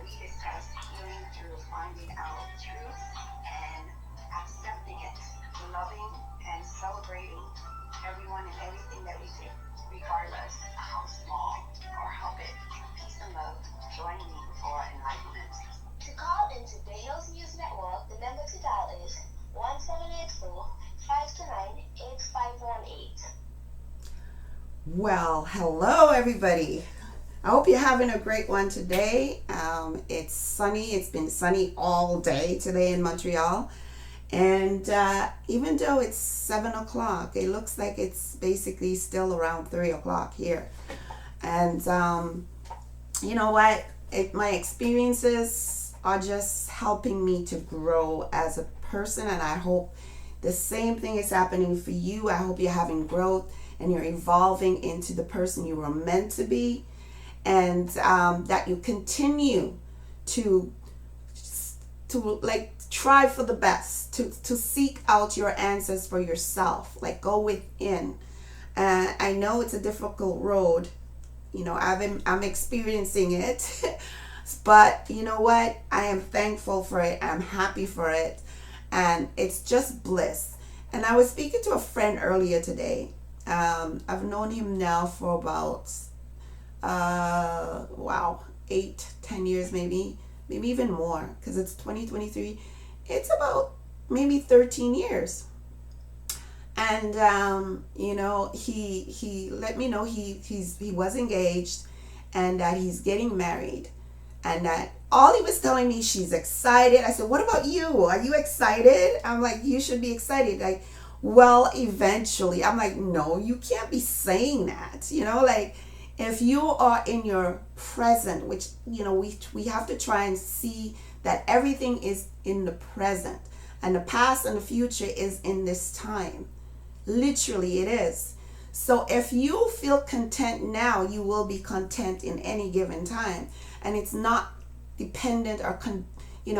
we discuss healing through finding out truth and accepting it, loving and celebrating everyone and everything that we do, regardless how small or how big. Peace and love. Join me for enlightenment. To call into the Hills News Network, the number to dial is 1784-529-8518. Well, hello everybody. I hope you're having a great one today. It's sunny. It's been sunny all day today in Montreal. And even though it's 7 o'clock, it looks like it's basically still around 3 o'clock here. And you know what? My experiences are just helping me to grow as a person. And I hope the same thing is happening for you. I hope you're having growth and you're evolving into the person you were meant to be, and that you continue to like try for the best, to seek out your answers for yourself, like go within. I know it's a difficult road, I'm experiencing it. But you know what, I am thankful for it, I'm happy for it, and it's just bliss. And I was speaking to a friend earlier today. I've known him now for about 8-10 years, maybe even more, because it's 2023. It's about maybe 13 years. And he let me know he was engaged, and that he's getting married, and that all he was telling me, she's excited. I said, what about you? Are you excited? I'm like, you should be excited. Like, well, eventually. I'm like, no, you can't be saying that. Like, if you are in your present, which, we have to try and see that everything is in the present, and the past and the future is in this time. Literally, it is. So if you feel content now, you will be content in any given time. And it's not dependent or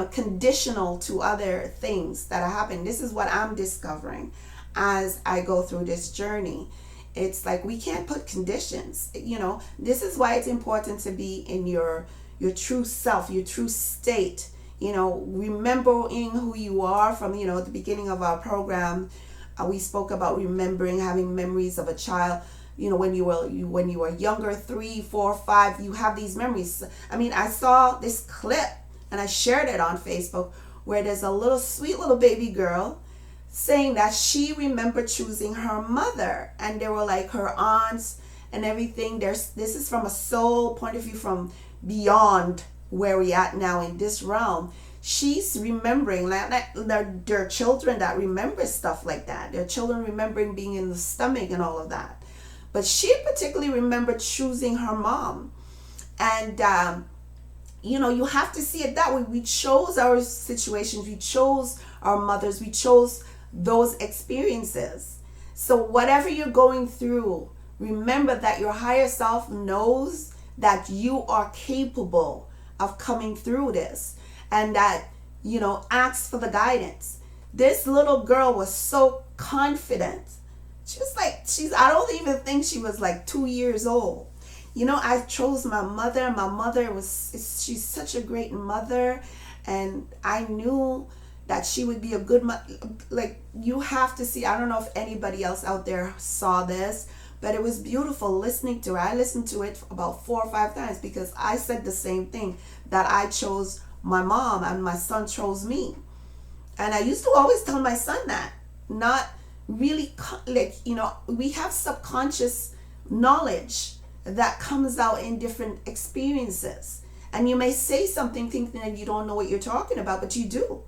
conditional to other things that are happening. This is what I'm discovering as I go through this journey. It's like we can't put conditions. This is why it's important to be in your true self, your true state. Remembering who you are from at the beginning of our program. We spoke about remembering, having memories of a child. When you were younger, 3, 4, 5, you have these memories. I mean, I saw this clip and I shared it on Facebook where there's a little sweet little baby girl saying that she remembered choosing her mother, and they were like her aunts and everything. This is from a soul point of view, from beyond where we at now in this realm. She's remembering like there are children that remember stuff like that. There are children remembering being in the stomach and all of that. But she particularly remembered choosing her mom. And, you have to see it that way. We chose our situations. We chose our mothers. We chose those experiences. So whatever you're going through, remember that your higher self knows that you are capable of coming through this. And that, ask for the guidance. This little girl was so confident. She was like, I don't even think she was like 2 years old. I chose my mother. My mother she's such a great mother. And I knew that she would be a good mother. Like, you have to see, I don't know if anybody else out there saw this, but it was beautiful listening to her. I listened to it about 4 or 5 times because I said the same thing, that I chose my mom and my son chose me. And I used to always tell my son that, not really, we have subconscious knowledge that comes out in different experiences. And you may say something thinking that you don't know what you're talking about, but you do.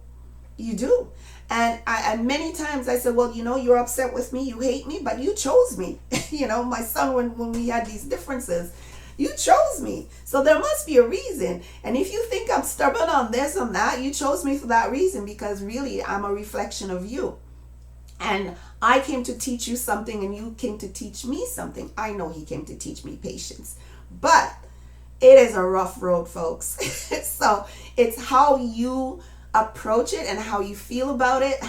And many times I said, well, you're upset with me, you hate me, but you chose me. My son, when we had these differences, you chose me. So there must be a reason. And if you think I'm stubborn on this, on that, you chose me for that reason, because really I'm a reflection of you. And I came to teach you something, and you came to teach me something. I know he came to teach me patience. But it is a rough road, folks. So it's how you approach it and how you feel about it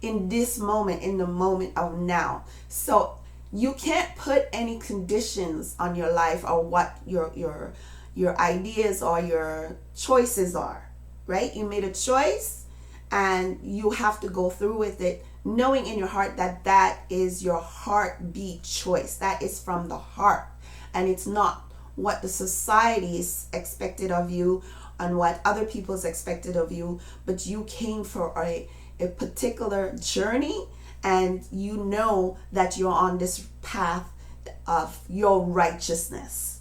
in this moment, in the moment of now. So you can't put any conditions on your life or what your your ideas or your choices are, right? You made a choice and you have to go through with it, knowing in your heart that that is your heartbeat choice. That is from the heart, and it's not what the society is expected of you and what other people's expected of you, but you came for a particular journey, and you know that you're on this path of your righteousness.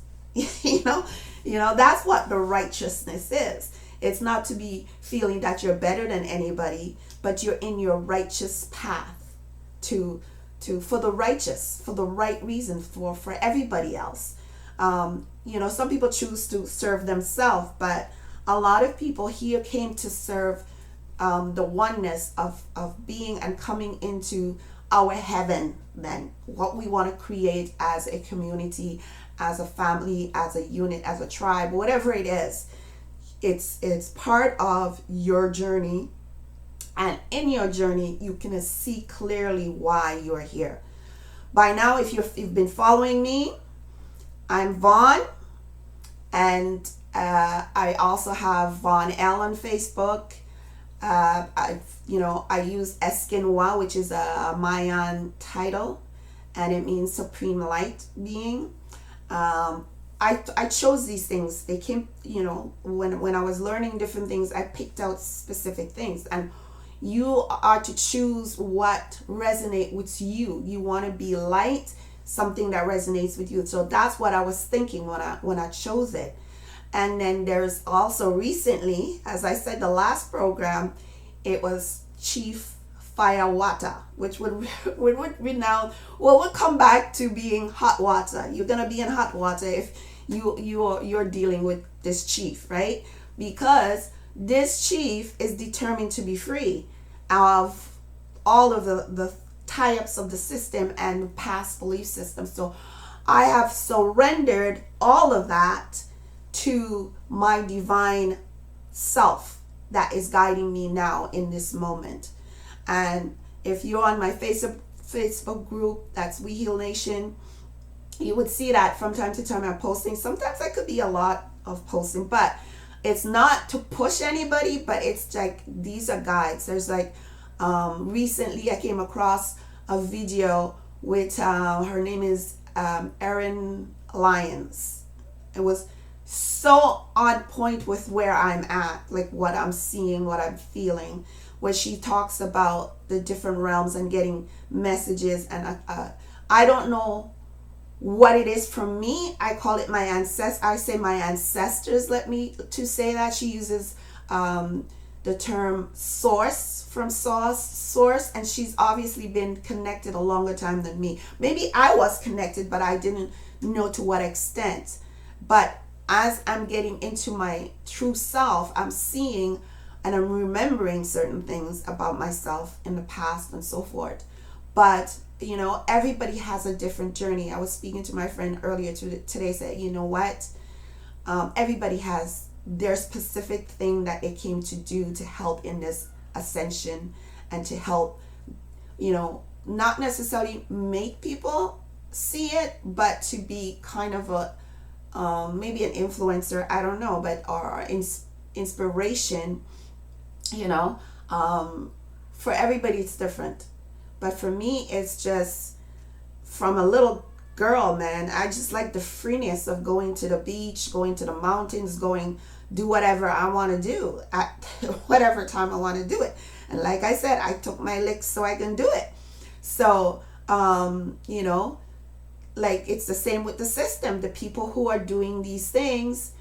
you know that's what the righteousness is. It's not to be feeling that you're better than anybody, but you're in your righteous path to for the righteous, for the right reason, for everybody else. Some people choose to serve themselves, but a lot of people here came to serve the oneness of being and coming into our heaven, then what we want to create as a community, as a family, as a unit, as a tribe, whatever it is. It's part of your journey, and in your journey you can see clearly why you're here. By now, if you've been following me, I'm Vaughn, and I also have Vaughn L on Facebook. I use Eskinwa, which is a Mayan title, and it means supreme light being. I chose these things. They came, when I was learning different things, I picked out specific things, and you are to choose what resonate with you. You want to be light, something that resonates with you. So that's what I was thinking when I chose it. And then there's also recently, as I said, the last program, it was Chief Fire Water, which would come back to being hot water. You're gonna be in hot water if you're dealing with this chief, right? Because this chief is determined to be free of all of the tie-ups of the system and past belief systems. So I have surrendered all of that to my divine self that is guiding me now in this moment. And if you're on my Facebook group, that's We Heal Nation, you would see that from time to time I'm posting. Sometimes I could be a lot of posting, but it's not to push anybody, but it's like these are guides. There's recently I came across a video with her name is Erin Lyons. It was so on point with where I'm at, like what I'm seeing, what I'm feeling, where she talks about the different realms and getting messages. And I don't know what it is for me. I call it my ancestors. I say my ancestors let me to say that. She uses the term source, from source, and she's obviously been connected a longer time than me. Maybe I was connected, but I didn't know to what extent. But as I'm getting into my true self, I'm seeing and I'm remembering certain things about myself in the past and so forth. But everybody has a different journey. I was speaking to my friend earlier today, said, you know what? Everybody has their specific thing that they came to do to help in this ascension and to help, not necessarily make people see it, but to be kind of a, maybe an influencer, I don't know, but or inspiration, for everybody it's different. But for me, it's just from a little girl, man, I just like the freeness of going to the beach, going to the mountains, do whatever I want to do at whatever time I want to do it. And like I said, I took my licks so I can do it. So, like it's the same with the system. The people who are doing these things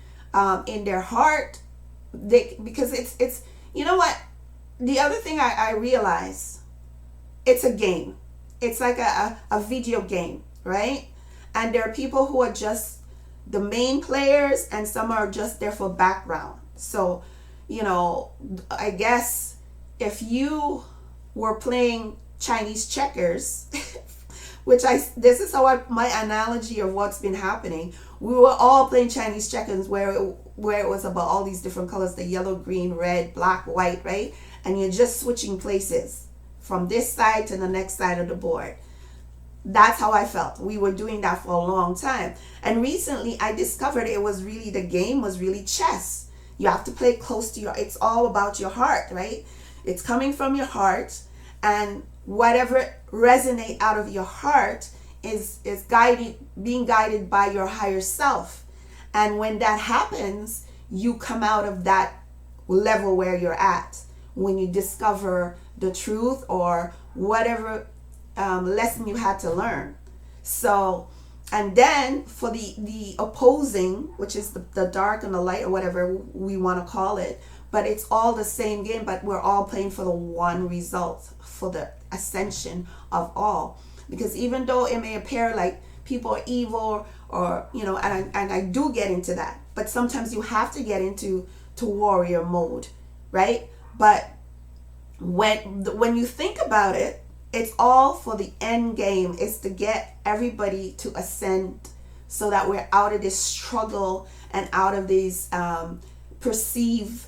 in their heart, because it's you know what? The other thing I realize, it's a game. It's like a video game, right? And there are people who are just the main players and some are just there for background. So, I guess if you were playing Chinese checkers, this is how my analogy of what's been happening. We were all playing Chinese checkers where it was about all these different colors, the yellow, green, red, black, white, right? And you're just switching places from this side to the next side of the board. That's how I felt. We were doing that for a long time. And recently I discovered it was really, the game was really chess. You have to play close to it's all about your heart, right? It's coming from your heart, and whatever resonate out of your heart is being guided by your higher self. And when that happens, you come out of that level where you're at when you discover the truth or whatever lesson you had to learn. So, and then for the opposing, which is the dark and the light, or whatever we want to call it, but it's all the same game, but we're all playing for the one result, for the ascension of all. Because even though it may appear like people are evil, or and I do get into that, but sometimes you have to get into warrior mode, right? But when you think about it, it's all for the end game. It's to get everybody to ascend, so that we're out of this struggle and out of these perceived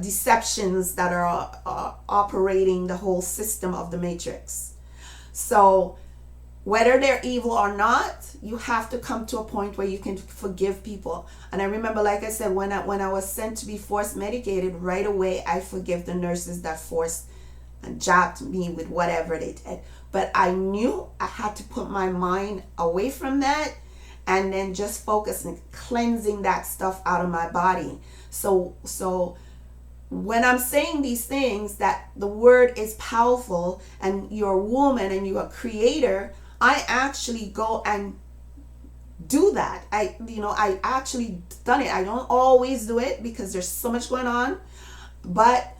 deceptions that are operating the whole system of the matrix. So whether they're evil or not, you have to come to a point where you can forgive people. And I remember, like I said, when I was sent to be force medicated, right away I forgive the nurses that forced and jabbed me with whatever they did. But I knew I had to put my mind away from that, and then just focus on cleansing that stuff out of my body. So when I'm saying these things, that the word is powerful, and you're a woman and you're a creator, I actually go and do that. I actually done it. I don't always do it because there's so much going on, but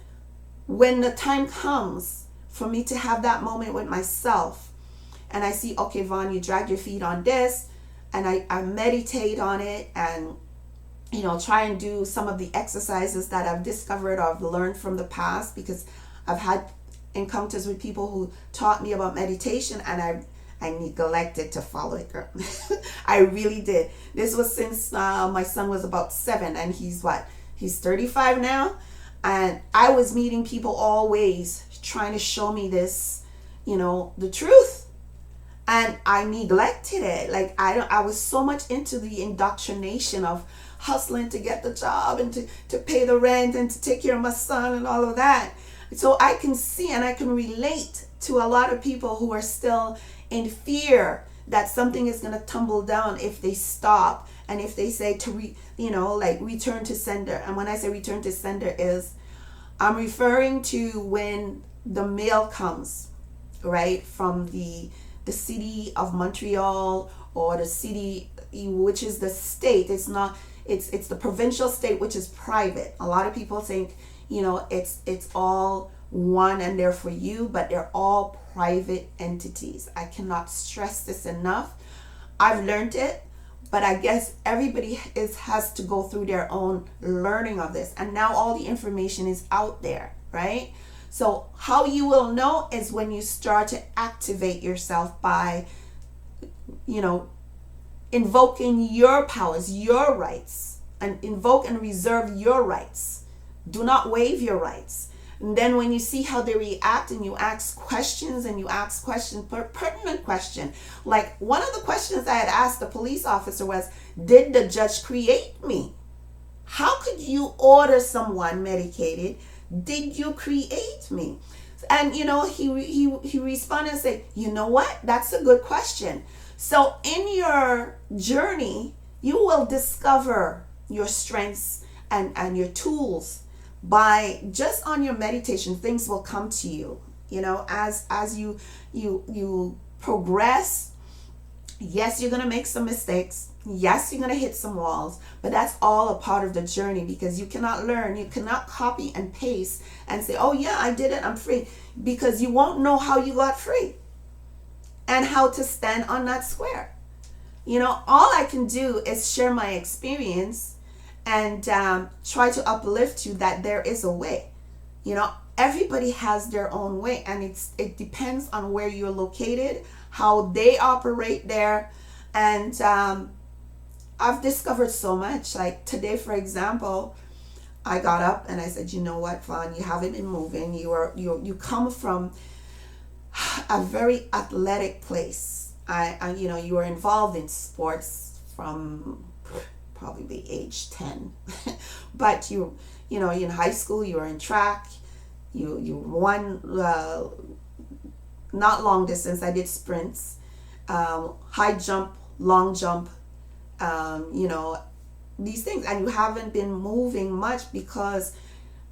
when the time comes for me to have that moment with myself, and I see, okay, Vaughn, you drag your feet on this, and I meditate on it, and try and do some of the exercises that I've discovered or I've learned from the past, because I've had encounters with people who taught me about meditation, and I neglected to follow it, girl. I really did. This was since my son was about 7, and he's 35 now. And I was meeting people always trying to show me this, the truth. And I neglected it. Like I was so much into the indoctrination of hustling to get the job and to pay the rent and to take care of my son and all of that. So I can see and I can relate to a lot of people who are still in fear that something is going to tumble down if they stop, and if they say to return to sender. And when I say return to sender, I'm referring to when the mail comes, right, from the city of Montreal, or the city, which is the state. It's not, it's the provincial state, which is private. A lot of people think it's all one and they're for you, but they're all private entities. I cannot stress this enough. I've learned it, but I guess everybody has to go through their own learning of this. And now all the information is out there, right? So how you will know is when you start to activate yourself by, invoking your powers, your rights, and invoke and reserve your rights. Do not waive your rights. And then when you see how they react, and you ask questions, pertinent question. Like one of the questions I had asked the police officer was, did the judge create me? How could you order someone medicated? Did you create me? And he responded and said, you know what? That's a good question. So in your journey, you will discover your strengths and your tools. By just on your meditation, things will come to you. As you progress. Yes, you're gonna make some mistakes. Yes, you're gonna hit some walls, but that's all a part of the journey, because you cannot learn, you cannot copy and paste and say, oh yeah, I did it, I'm free, because you won't know how you got free and how to stand on that square. All I can do is share my experience and try to uplift you that there is a way. Everybody has their own way, and it depends on where you're located, how they operate there. And I've discovered so much. Like today, for example, I got up and I said, you know what, Vaughn, you haven't been moving. You come from a very athletic place, you were involved in sports from probably age 10, but in high school you were in track. You won, not long distance. I did sprints, high jump, long jump, you know, these things, and you haven't been moving much because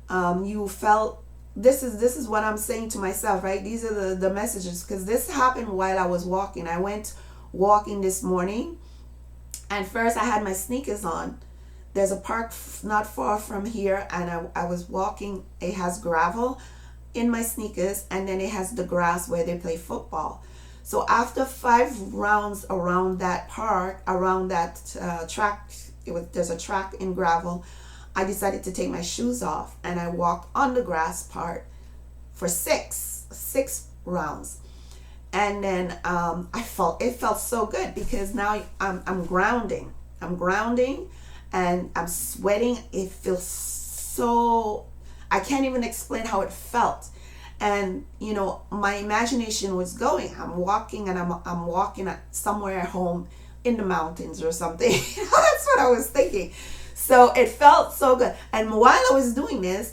you felt, this is what I'm saying to myself, right? These are the messages, because this happened while I was walking. I went walking this morning, and first I had my sneakers on. There's a park not far from here, and I was walking. It has gravel in my sneakers, and then it has the grass where they play football. So after 5 rounds around that park, around that track, there's a track in gravel. I decided to take my shoes off, and I walked on the grass part for six rounds. And then it felt so good, because now I'm grounding. And I'm sweating. It feels so, I can't even explain how it felt. And my imagination was going. I'm walking, and I'm walking somewhere at home in the mountains or something. That's what I was thinking. So it felt so good. And while I was doing this,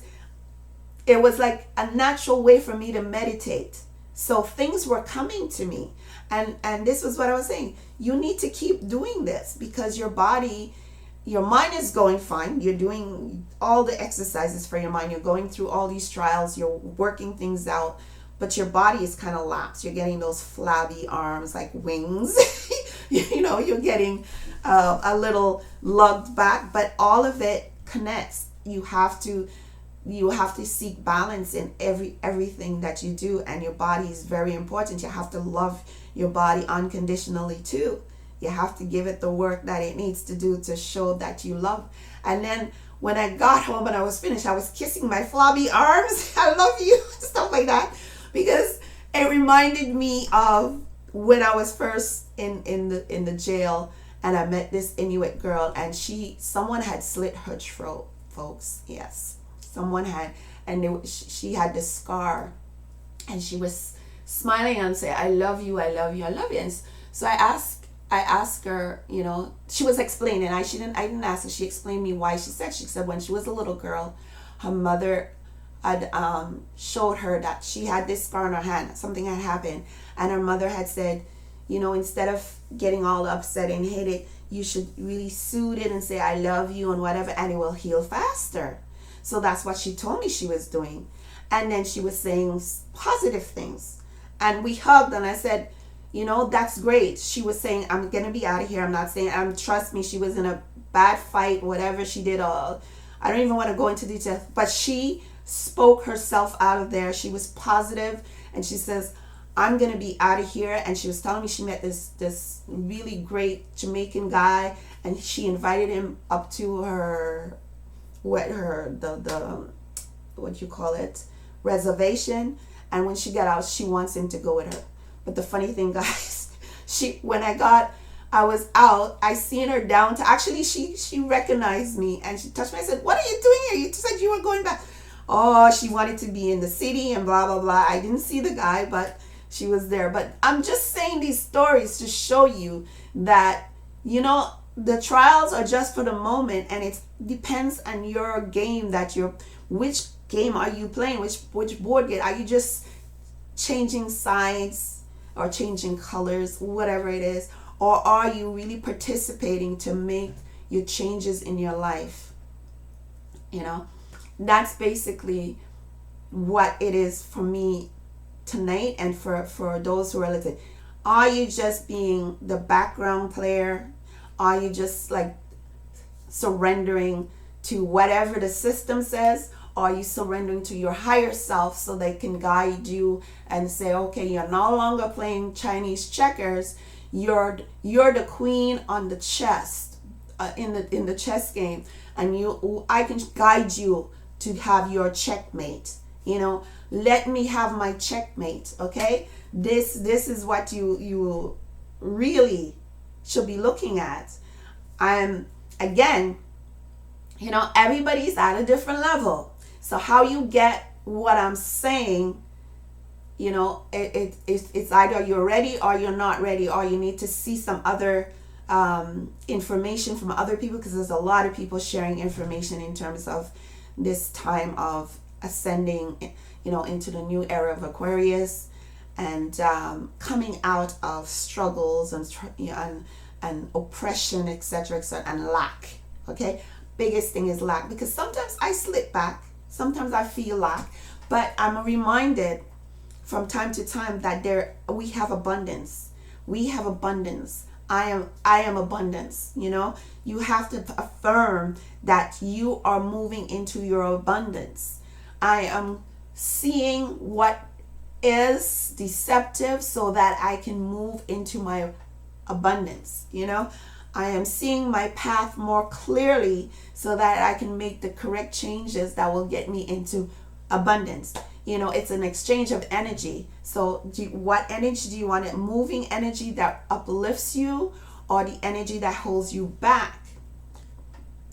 it was like a natural way for me to meditate. So things were coming to me. And this was what I was saying. You need to keep doing this, because your mind is going fine. You're doing all the exercises for your mind. You're going through all these trials. You're working things out. But your body is kind of lax. You're getting those flabby arms like wings. You're getting a little lugged back. But all of it connects. You have to seek balance in everything that you do. And your body is very important. You have to love your body unconditionally too. You have to give it the work that it needs to do to show that you love. And then when I got home and I was finished, I was kissing my flabby arms. I love you, stuff like that, because it reminded me of when I was first in the jail, and I met this Inuit girl, and someone had slit her throat, folks. Yes, someone had, and she had this scar, and she was smiling and saying, "I love you, I love you, I love you." And so I asked her, she was explaining. I didn't ask her. She explained me why. She said when she was a little girl, her mother had showed her that she had this scar on her hand. Something had happened, and her mother had said, instead of getting all upset and hate it, you should really soothe it and say, "I love you," and whatever, and it will heal faster. So that's what she told me she was doing. And then she was saying positive things, and we hugged, and I said, that's great. She was saying, "I'm going to be out of here." I'm not saying, trust me, she was in a bad fight, whatever she did. I don't even want to go into detail, but she spoke herself out of there. She was positive, and she says, "I'm going to be out of here." And she was telling me she met this really great Jamaican guy, and she invited him up to what you call it, reservation. And when she got out, she wants him to go with her. But the funny thing, guys, when I was out, I seen her downtown. Actually, she recognized me, and she touched me. I said, "What are you doing here? You said you were going back." Oh, she wanted to be in the city and blah, blah, blah. I didn't see the guy, but she was there. But I'm just saying these stories to show you that, the trials are just for the moment, and it depends on your game which game are you playing? Which board game? Are you just changing sides or changing colors, whatever it is? Or are you really participating to make your changes in your life? That's basically what it is for me tonight, and for those who are listening. Are you just being the background player? Are you just like surrendering to whatever the system says? Or are you surrendering to your higher self so they can guide you and say, "Okay, you're no longer playing Chinese checkers. You're the queen on the chess, in the chess game, and I can guide you to have your checkmate. Let me have my checkmate." Okay, this is what you really should be looking at. Again, everybody's at a different level. So how you get what I'm saying You know, it's either you're ready or you're not ready, or you need to see some other information from other people, because there's a lot of people sharing information in terms of this time of ascending, you know, into the new era of Aquarius, and coming out of struggles and and oppression, etc., etc., and lack. Okay, biggest thing is lack, because sometimes I slip back, sometimes I feel lack, but I'm reminded from time to time that we have abundance. We have abundance. I am abundance. You know, you have to affirm that you are moving into your abundance. I am seeing what is deceptive so that I can move into my abundance. You know, I am seeing my path more clearly so that I can make the correct changes that will get me into abundance. You know, it's an exchange of energy. So what energy do you want? It moving energy that uplifts you, or the energy that holds you back?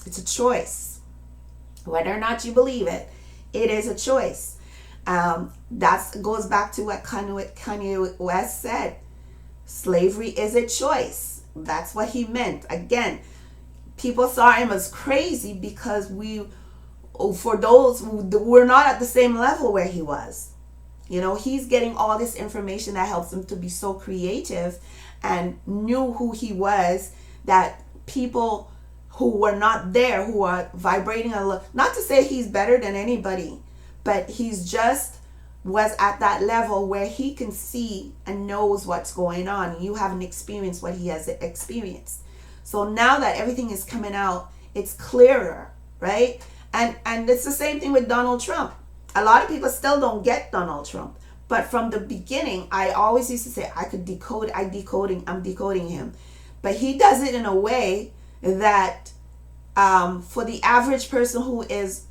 It's a choice. Whether or not you believe it, it is a choice. That goes back to what Kanye West said. Slavery is a choice. That's what he meant. Again, people saw him as crazy because for those who were not at the same level where he was. You know, he's getting all this information that helps him to be so creative, and knew who he was, that people who were not there, who are vibrating a little, not to say he's better than anybody, but he's just was at that level where he can see and knows what's going on. You haven't experienced what he has experienced. So now that everything is coming out, it's clearer, right? And it's the same thing with Donald Trump. A lot of people still don't get Donald Trump. But from the beginning, I always used to say, I'm decoding him. But he does it in a way that for the average person who is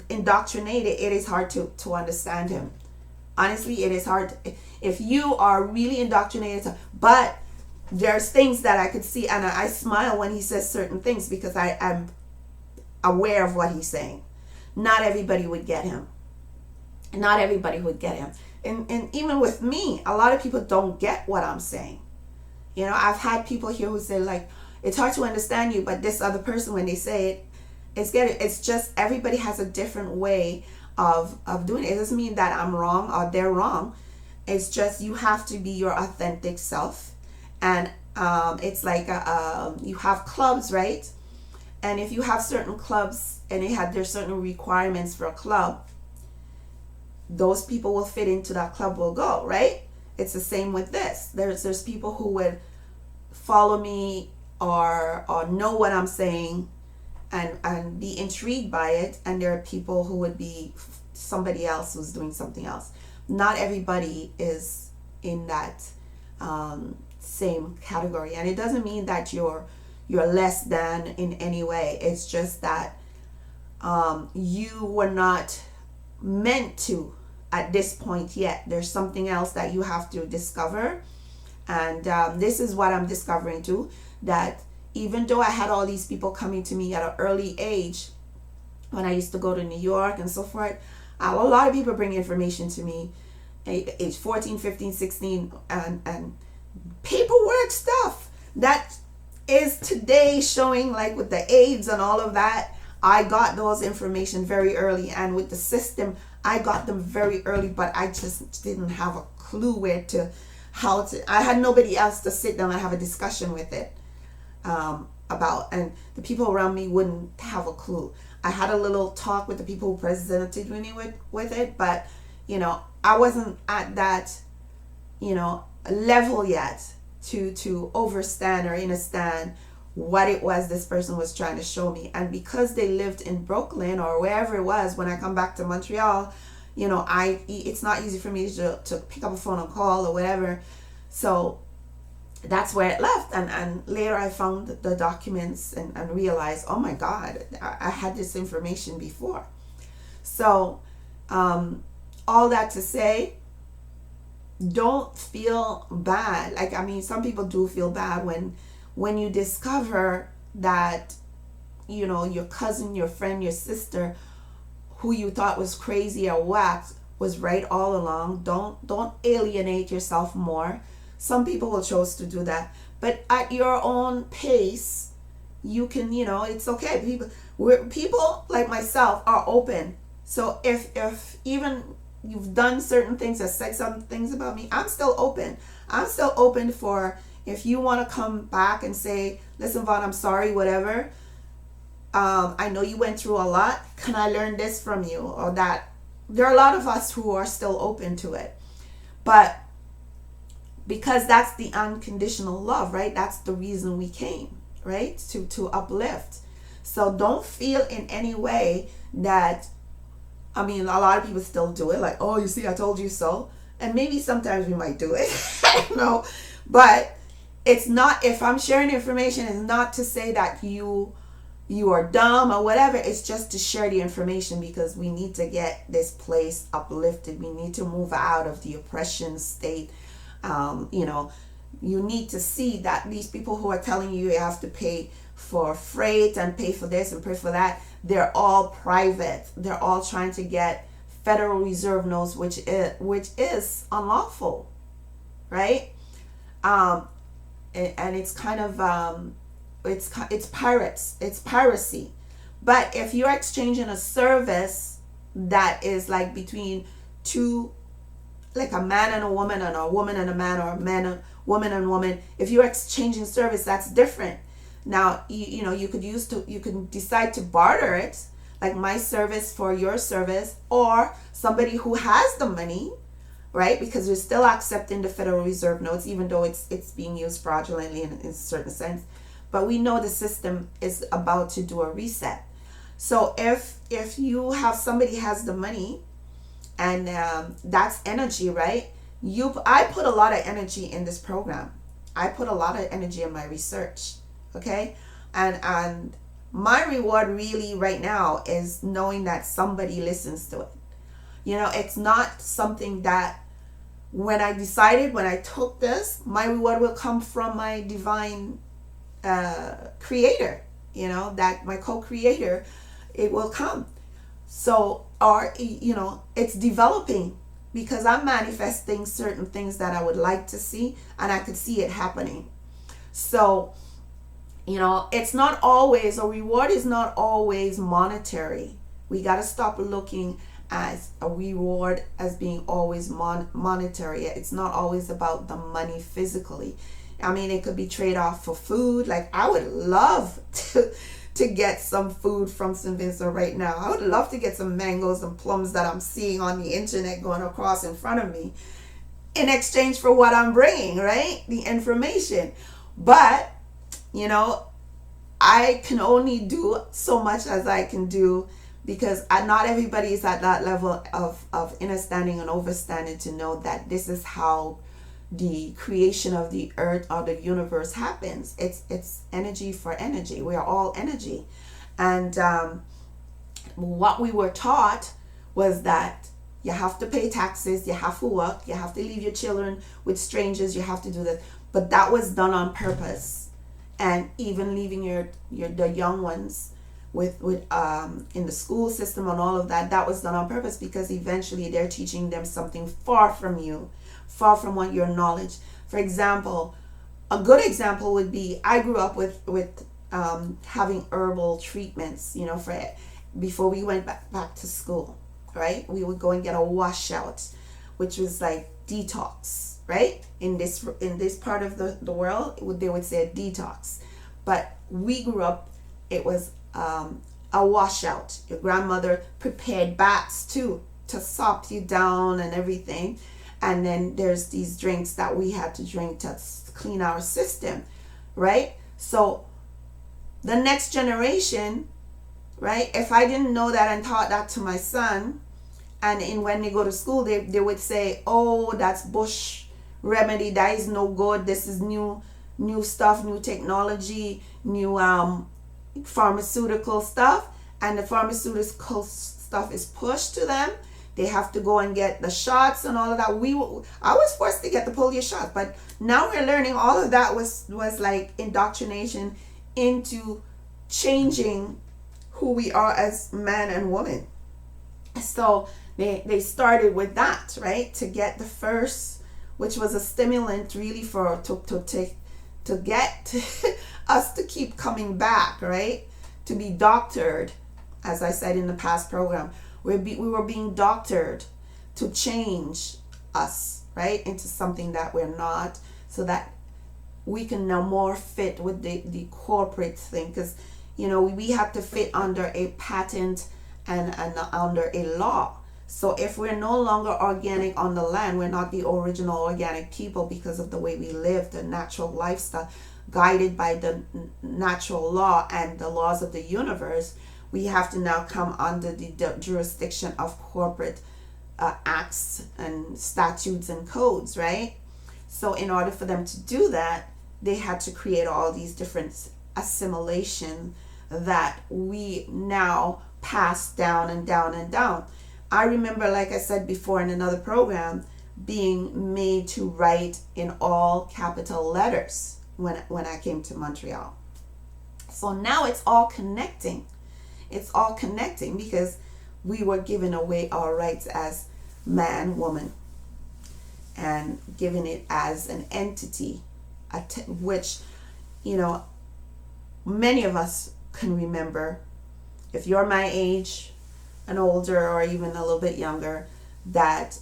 indoctrinated, it is hard to understand him. Honestly, it is hard. If you are really indoctrinated, but there's things that I could see, and I smile when he says certain things, because I am aware of what he's saying. Not everybody would get him. Not everybody would get him. And even with me, a lot of people don't get what I'm saying. You know, I've had people here who say, like, it's hard to understand you, but this other person, when they say it, it's just everybody has a different way of doing it. It doesn't mean that I'm wrong or they're wrong. It's just you have to be your authentic self. And it's like you have clubs, right? And if you have certain clubs and there's certain requirements for a club, those people will fit into that club, will go, right? It's the same with this. There's people who would follow me or know what I'm saying and be intrigued by it, and there are people who would be somebody else who's doing something else. Not everybody is in that same category, and it doesn't mean that you're less than in any way. It's just that you were not meant to at this point yet. There's something else that you have to discover, and this is what I'm discovering too, that even though I had all these people coming to me at an early age, when I used to go to New York and so forth, a lot of people bring information to me age 14, 15, 16, and paperwork stuff that is today showing, like with the AIDS and all of that. I got those information very early, and with the system I got them very early, but I just didn't have a clue I had nobody else to sit down and have a discussion with it about, and the people around me wouldn't have a clue. I had a little talk with the people who presented me with it, but you know, I wasn't at that, you know, level yet to overstand or understand what it was this person was trying to show me. And because they lived in Brooklyn or wherever it was, when I come back to Montreal, you know, it's not easy for me to pick up a phone and call or whatever. So that's where it left. And later I found the documents and realized, oh my God, I had this information before. So all that to say, don't feel bad. Like, I mean, some people do feel bad when you discover that, you know, your cousin, your friend, your sister, who you thought was crazy or whacked, was right all along. Don't alienate yourself more. Some people will choose to do that, but at your own pace, you can, it's okay. People like myself are open. So if even you've done certain things or said some things about me, I'm still open. I'm still open for, if you want to come back and say, listen, Vaughn, I'm sorry, whatever. I know you went through a lot. Can I learn this from you? Or that. There are a lot of us who are still open to it. But because that's the unconditional love, right? That's the reason we came, right? To uplift. So don't feel in any way that, a lot of people still do it. Like, oh, you see, I told you so. And maybe sometimes we might do it. I don't know. But it's not, if I'm sharing information, it's not to say that you are dumb or whatever. It's just to share the information, because we need to get this place uplifted. We need to move out of the oppression state. You need to see that these people who are telling you you have to pay for freight and pay for this and pay for that, they're all private. They're all trying to get Federal Reserve notes, which is unlawful, right? And it's kind of it's piracy. But if you're exchanging a service that is like between two, like a man and a woman and a man, or a woman and woman, if you're exchanging service, that's different. Now you could decide to barter it, like my service for your service, or somebody who has the money, right? Because we're still accepting the Federal Reserve notes, even though it's being used fraudulently in a certain sense. But we know the system is about to do a reset. So if you have somebody has the money, and that's energy, right? I put a lot of energy in this program. I put a lot of energy in my research, okay? And my reward really right now is knowing that somebody listens to it. It's not something that when I took this, my reward will come from my divine creator, that my co-creator, it will come. So, or, it's developing, because I'm manifesting certain things that I would like to see, and I could see it happening. So, it's not always, a reward is not always monetary. We got to stop looking at a reward as being always monetary. It's not always about the money physically. It could be trade off for food. Like, I would love to get some food from St. Vincent right now. I would love to get some mangoes and plums that I'm seeing on the internet going across in front of me, in exchange for what I'm bringing, right? The information. But, I can only do so much as I can do, because not everybody is at that level of understanding and overstanding to know that this is how the creation of the earth or the universe happens. It's energy for energy. We are all energy. And what we were taught was that you have to pay taxes, you have to work, you have to leave your children with strangers, you have to do this. But that was done on purpose. And even leaving the young ones with in the school system and all of that was done on purpose, because eventually they're teaching them something far from you, far from what your knowledge. For example, a good example would be, I grew up with having herbal treatments, before we went back to school, right? We would go and get a washout, which was like detox, right? In this part of the world, they would say a detox. But we grew up, it was a washout. Your grandmother prepared baths too, to sop you down and everything. And then there's these drinks that we had to drink to clean our system, right? So the next generation, right? If I didn't know that and taught that to my son, and when they go to school, they would say, oh, that's bush remedy, that is no good. This is new stuff, new technology, new pharmaceutical stuff. And the pharmaceutical stuff is pushed to them. They have to go and get the shots and all of that. I was forced to get the polio shot, but now we're learning all of that was like indoctrination into changing who we are as man and woman. So they started with that, right? To get the first, which was a stimulant really for to get us to keep coming back, right? To be doctored, as I said in the past program, we were being doctored to change us, right, into something that we're not, so that we can now more fit with the corporate thing, because we have to fit under a patent and under a law. So if we're no longer organic on the land, we're not the original organic people because of the way we live, the natural lifestyle, guided by the natural law and the laws of the universe. We have to now come under the jurisdiction of corporate acts and statutes and codes, right? So in order for them to do that, they had to create all these different assimilation that we now pass down and down and down. I remember, like I said before in another program, being made to write in all capital letters when I came to Montreal. So now it's all connecting. It's all connecting because we were giving away our rights as man, woman, and giving it as an entity, which, many of us can remember. If you're my age and older, or even a little bit younger, that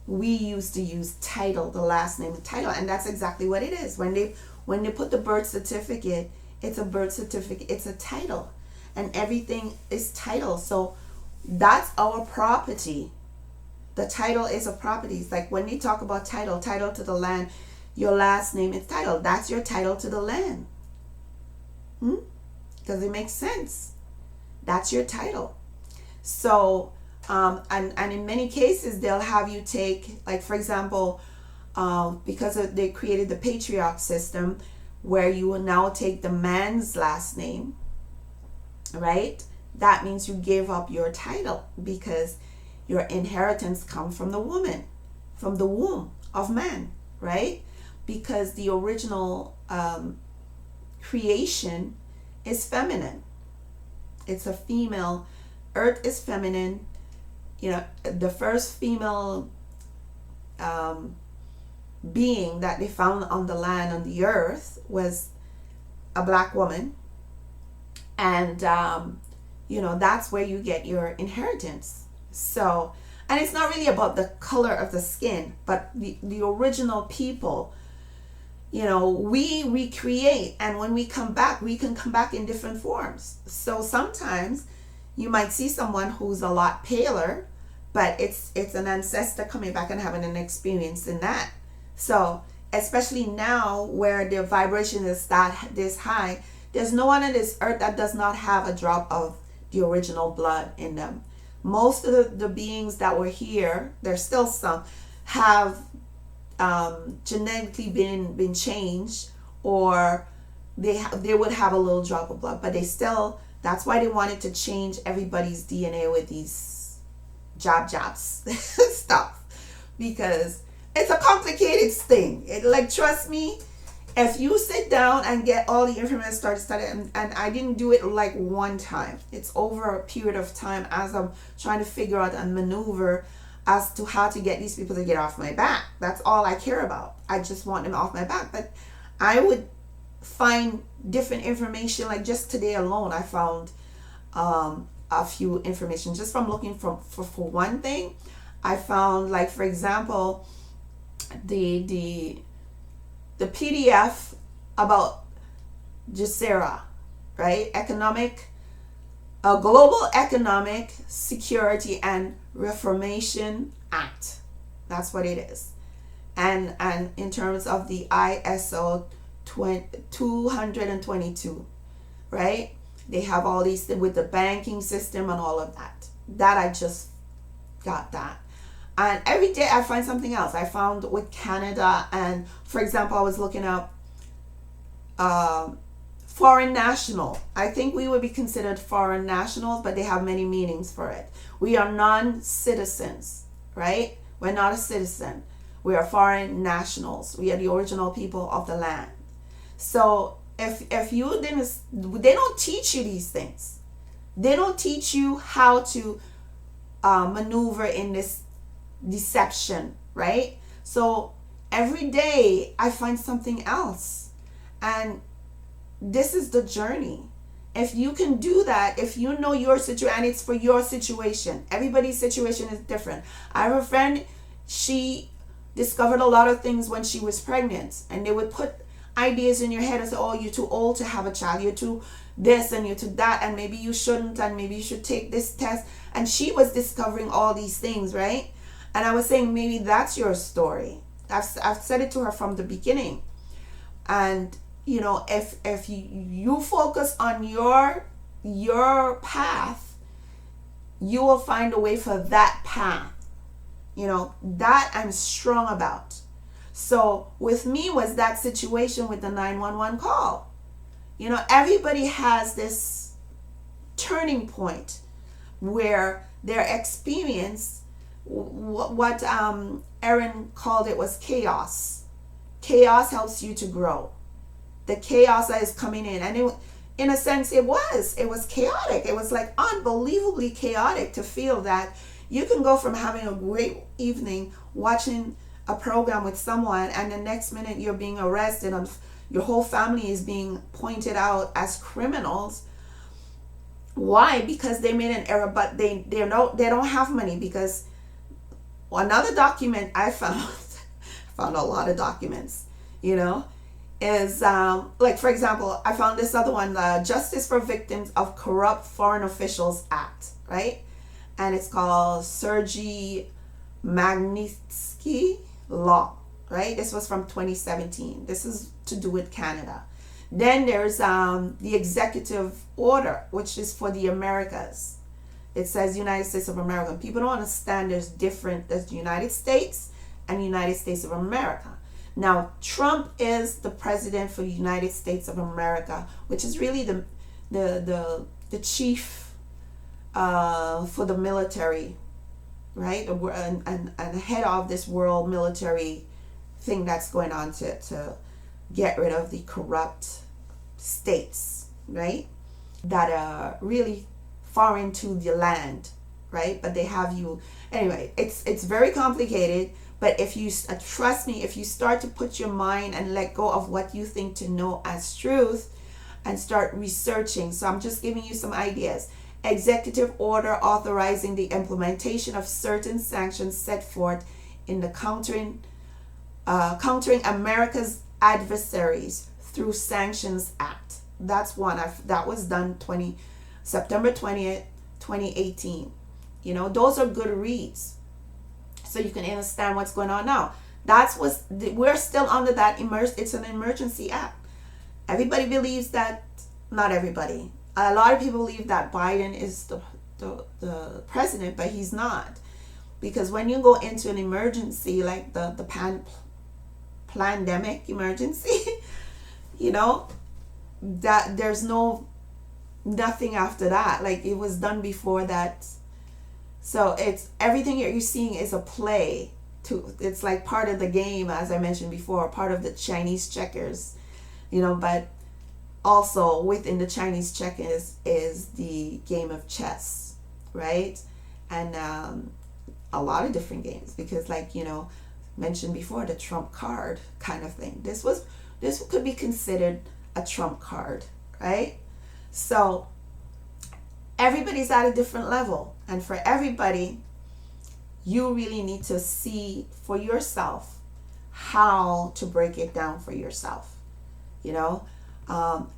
we used to use title, the last name title, and that's exactly what it is. When they put the birth certificate, it's a birth certificate, it's a title, and everything is title. So that's our property. The title is a property. It's like when they talk about title to the land, your last name is title. That's your title to the land. Does it make sense? That's your title. So, and in many cases, they'll have you take, like, for example, because they created the patriarch system, where you will now take the man's last name, right? That means you gave up your title, because your inheritance comes from the woman, from the womb of man, right? Because the original creation is feminine. It's a female. Earth is feminine. The first female being that they found on the land, on the earth, was a black woman. And, that's where you get your inheritance. So, and it's not really about the color of the skin, but the original people, we recreate. And when we come back, we can come back in different forms. So sometimes you might see someone who's a lot paler, but it's an ancestor coming back and having an experience in that. So especially now where the vibration is this high, there's no one on this earth that does not have a drop of the original blood in them. Most of the beings that were here, there's still some, have genetically been changed, or they would have a little drop of blood, but they still. That's why they wanted to change everybody's DNA with these jabs stuff, because it's a complicated thing. Trust me, if you sit down and get all the information started, and I didn't do it like one time. It's over a period of time as I'm trying to figure out and maneuver as to how to get these people to get off my back. That's all I care about. I just want them off my back. But I would find different information. Like just today alone, I found a few information just from looking for one thing. I found, like, for example, the PDF about GESARA, right? Global Economic Security and Reformation Act. That's what it is. And in terms of the ISO 222, right? They have all these things with the banking system and all of that. That I just got that. And every day I find something else. I found with Canada, and for example, I was looking up foreign national. I think we would be considered foreign nationals, but they have many meanings for it. We are non-citizens, right? We're not a citizen. We are foreign nationals. We are the original people of the land. So if you didn't, they don't teach you these things. They don't teach you how to maneuver in this deception, right? So every day I find something else. And this is the journey. If you can do that, if you know your situation, and it's for your situation, everybody's situation is different. I have a friend, she discovered a lot of things when she was pregnant, and they would put ideas in your head and say, oh, you're too old to have a child, you're too this and you're too that, and maybe you shouldn't, and maybe you should take this test. And she was discovering all these things, right? And I was saying, maybe that's your story. I've said it to her from the beginning. And you know, if you focus on your path, you will find a way for that path. You know, that I'm strong about. So with me was that situation with the 911 call. You know, everybody has this turning point where their experience, what Erin called it, was chaos. Chaos helps you to grow. The chaos that is coming in, and it, in a sense, it was chaotic. It was like unbelievably chaotic to feel that you can go from having a great evening watching a program with someone, and the next minute you're being arrested, and your whole family is being pointed out as criminals. Why? Because they made an error, but they don't have money. Because another document I found a lot of documents, you know, is like, for example, I found this other one, the Justice for Victims of Corrupt Foreign Officials Act, right? And it's called Sergei Magnitsky Law, right? This was from 2017. This is to do with Canada. Then there's the Executive Order, which is for the Americas. It says United States of America. People don't understand there's the United States and United States of America. Now, Trump is the president for the United States of America, which is really the chief for the military, right? And head of this world military thing that's going on to get rid of the corrupt states, right? That are really foreign to the land, right? But they have you anyway. It's very complicated. But if you trust me, if you start to put your mind and let go of what you think to know as truth and start researching. So I'm just giving you some ideas. Executive order authorizing the implementation of certain sanctions set forth in the countering America's adversaries through Sanctions Act. That's one. That was done September 20th, 2018. You know, those are good reads. So you can understand what's going on now. We're still under that it's an emergency act. Everybody believes that, not everybody. A lot of people believe that Biden is the president, but he's not. Because when you go into an emergency like the pandemic emergency, you know, that there's nothing after that. Like, it was done before that. So it's everything you're seeing is a play to, it's like part of the game, as I mentioned before, part of the Chinese checkers, you know, but also within the Chinese checkers is the game of chess, right? And a lot of different games, because, like, you know, mentioned before, the trump card kind of thing. This could be considered a trump card, right? So everybody's at a different level. And for everybody, you really need to see for yourself how to break it down for yourself. You know,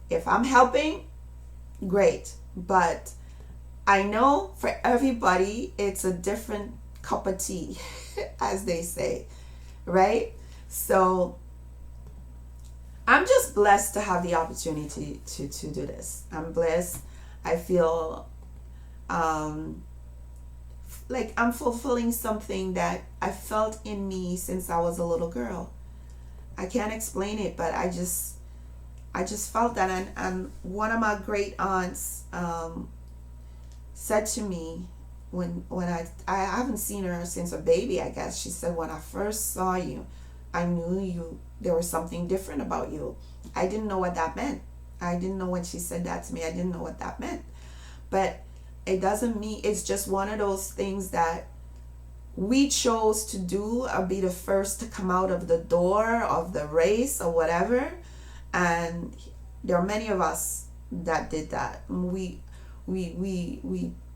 if I'm helping, great. But I know for everybody, it's a different cup of tea, as they say, right? So I'm just blessed to have the opportunity to do this. I'm blessed. I feel like I'm fulfilling something that I felt in me since I was a little girl. I can't explain it, but I just felt that. And one of my great aunts said to me when I haven't seen her since a baby, I guess. She said, when I first saw you, I knew there was something different about you. I didn't know what that meant. I didn't know when she said that to me. I didn't know what that meant. But It doesn't mean, it's just one of those things that we chose to do, or be the first to come out of the door of the race or whatever. And there are many of us that did that. We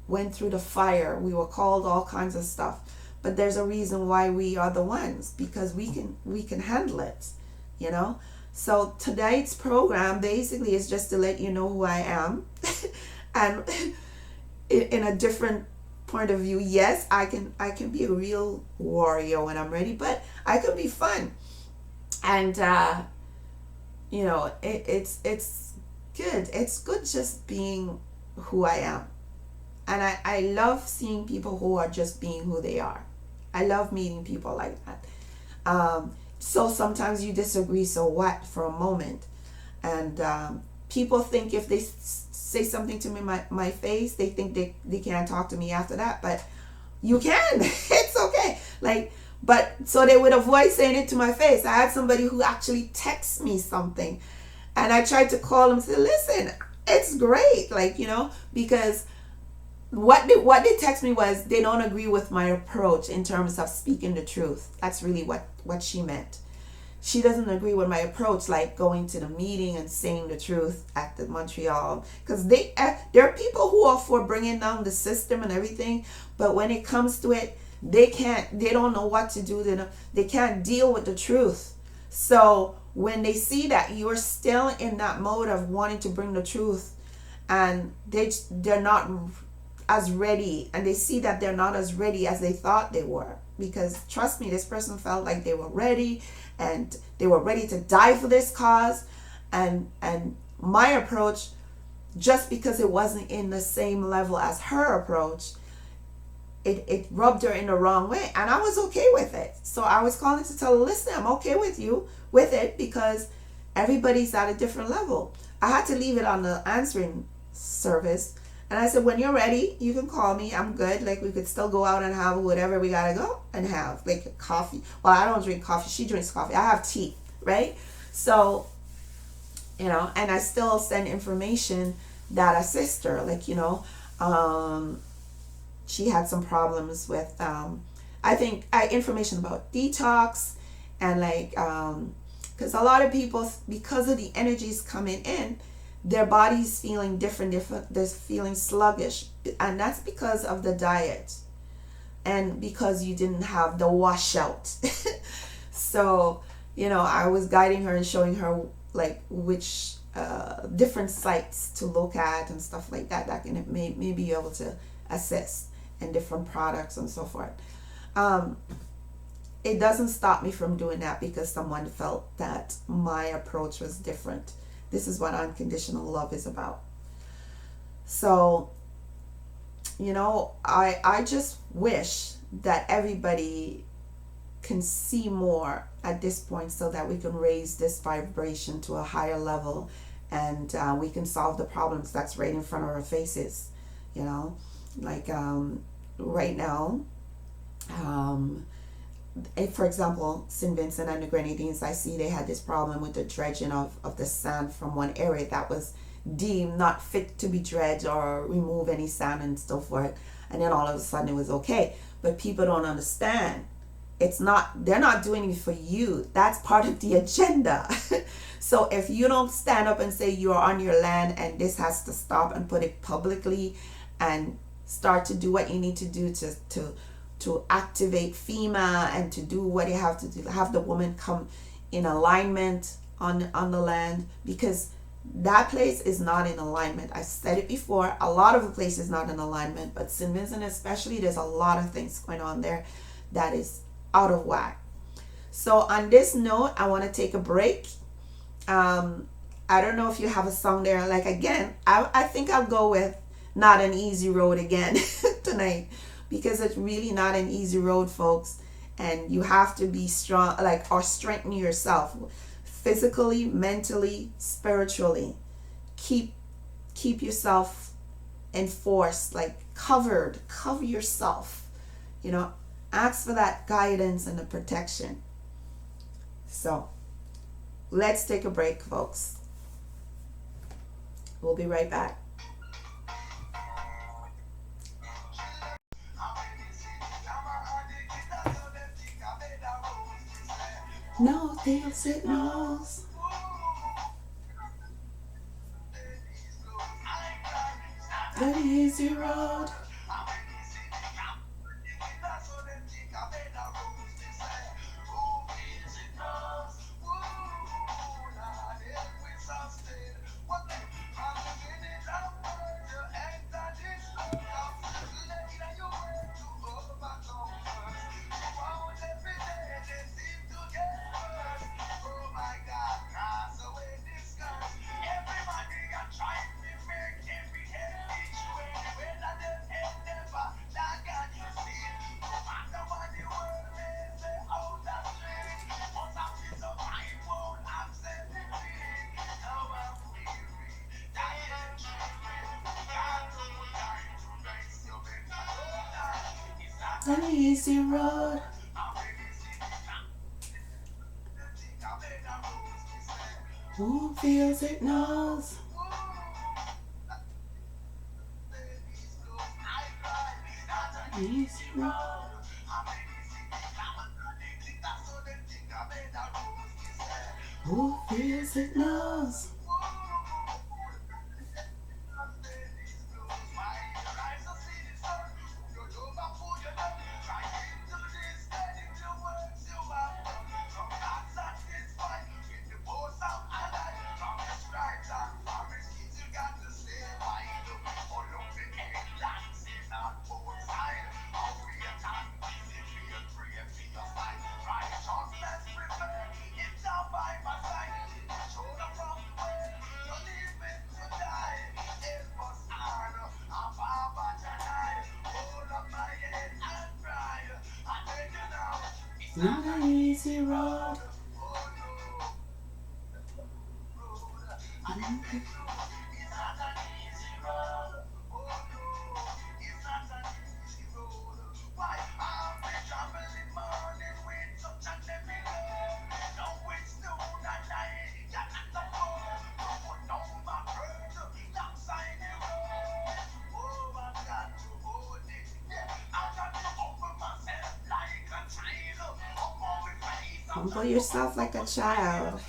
went through the fire. We were called all kinds of stuff. But there's a reason why we are the ones, because we can handle it, you know. So tonight's program basically is just to let you know who I am, and in a different point of view. Yes, I can be a real warrior when I'm ready, but I can be fun, and you know, it's good. It's good just being who I am, and I love seeing people who are just being who they are. I love meeting people like that. So sometimes you disagree, so what, for a moment. And people think if they say something to me in my face, they think they can't talk to me after that. But you can. It's okay. Like, but so they would avoid saying it to my face. I had somebody who actually texted me something, and I tried to call them and say, listen, it's great. Like, you know, because what they text me was they don't agree with my approach in terms of speaking the truth. That's really what she meant. She doesn't agree with my approach, like going to the meeting and saying the truth at the Montreal, because there are people who are for bringing down the system and everything, but when it comes to it, they don't know what to do. They can't deal with the truth. So when they see that you're still in that mode of wanting to bring the truth, and they're not as ready, and they see that they're not as ready as they thought they were, because trust me, this person felt like they were ready, and they were ready to die for this cause, and my approach, just because it wasn't in the same level as her approach, it rubbed her in the wrong way, and I was okay with it. So I was calling to tell her, listen, I'm okay with you with it, because everybody's at a different level. I had to leave it on the answering service. And I said, when you're ready, you can call me. I'm good. Like, we could still go out and have whatever we got to go and have. Like, coffee. Well, I don't drink coffee. She drinks coffee. I have tea, right? So, you know, and I still send information that assists her. Like, you know, she had some problems with, I think, information about detox. And, like, because a lot of people, because of the energies coming in, their body's feeling different, they're feeling sluggish, and that's because of the diet, and because you didn't have the washout. So, you know, I was guiding her and showing her like which different sites to look at and stuff like that can maybe be able to assist, and different products and so forth. It doesn't stop me from doing that because someone felt that my approach was different. This is what unconditional love is about. So, you know, I just wish that everybody can see more at this point, so that we can raise this vibration to a higher level, and we can solve the problems that's right in front of our faces. You know, like right now, if, for example, St. Vincent and the Grenadines, I see they had this problem with the dredging of the sand from one area that was deemed not fit to be dredged or remove any sand and so forth. And then all of a sudden it was okay. But people don't understand. They're not doing it for you. That's part of the agenda. So if you don't stand up and say you're on your land and this has to stop, and put it publicly and start to do what you need to do to activate FEMA and to do what you have to do, have the woman come in alignment on the land, because that place is not in alignment. I said it before, a lot of the place is not in alignment, but St. Vincent especially, there's a lot of things going on there that is out of whack. So on this note, I want to take a break. I don't know if you have a song there. Like, again, I think I'll go with Not an Easy Road again tonight, because it's really not an easy road, folks. And you have to be strong, like, or strengthen yourself physically, mentally, spiritually. Keep yourself enforced, like cover yourself, you know, ask for that guidance and the protection. So let's take a break, folks. We'll be right back. feels it knows. The easy road. The easy road. Who feels it knows. Easy road. Who feels it knows. Not an easy road. Humble yourself like a child.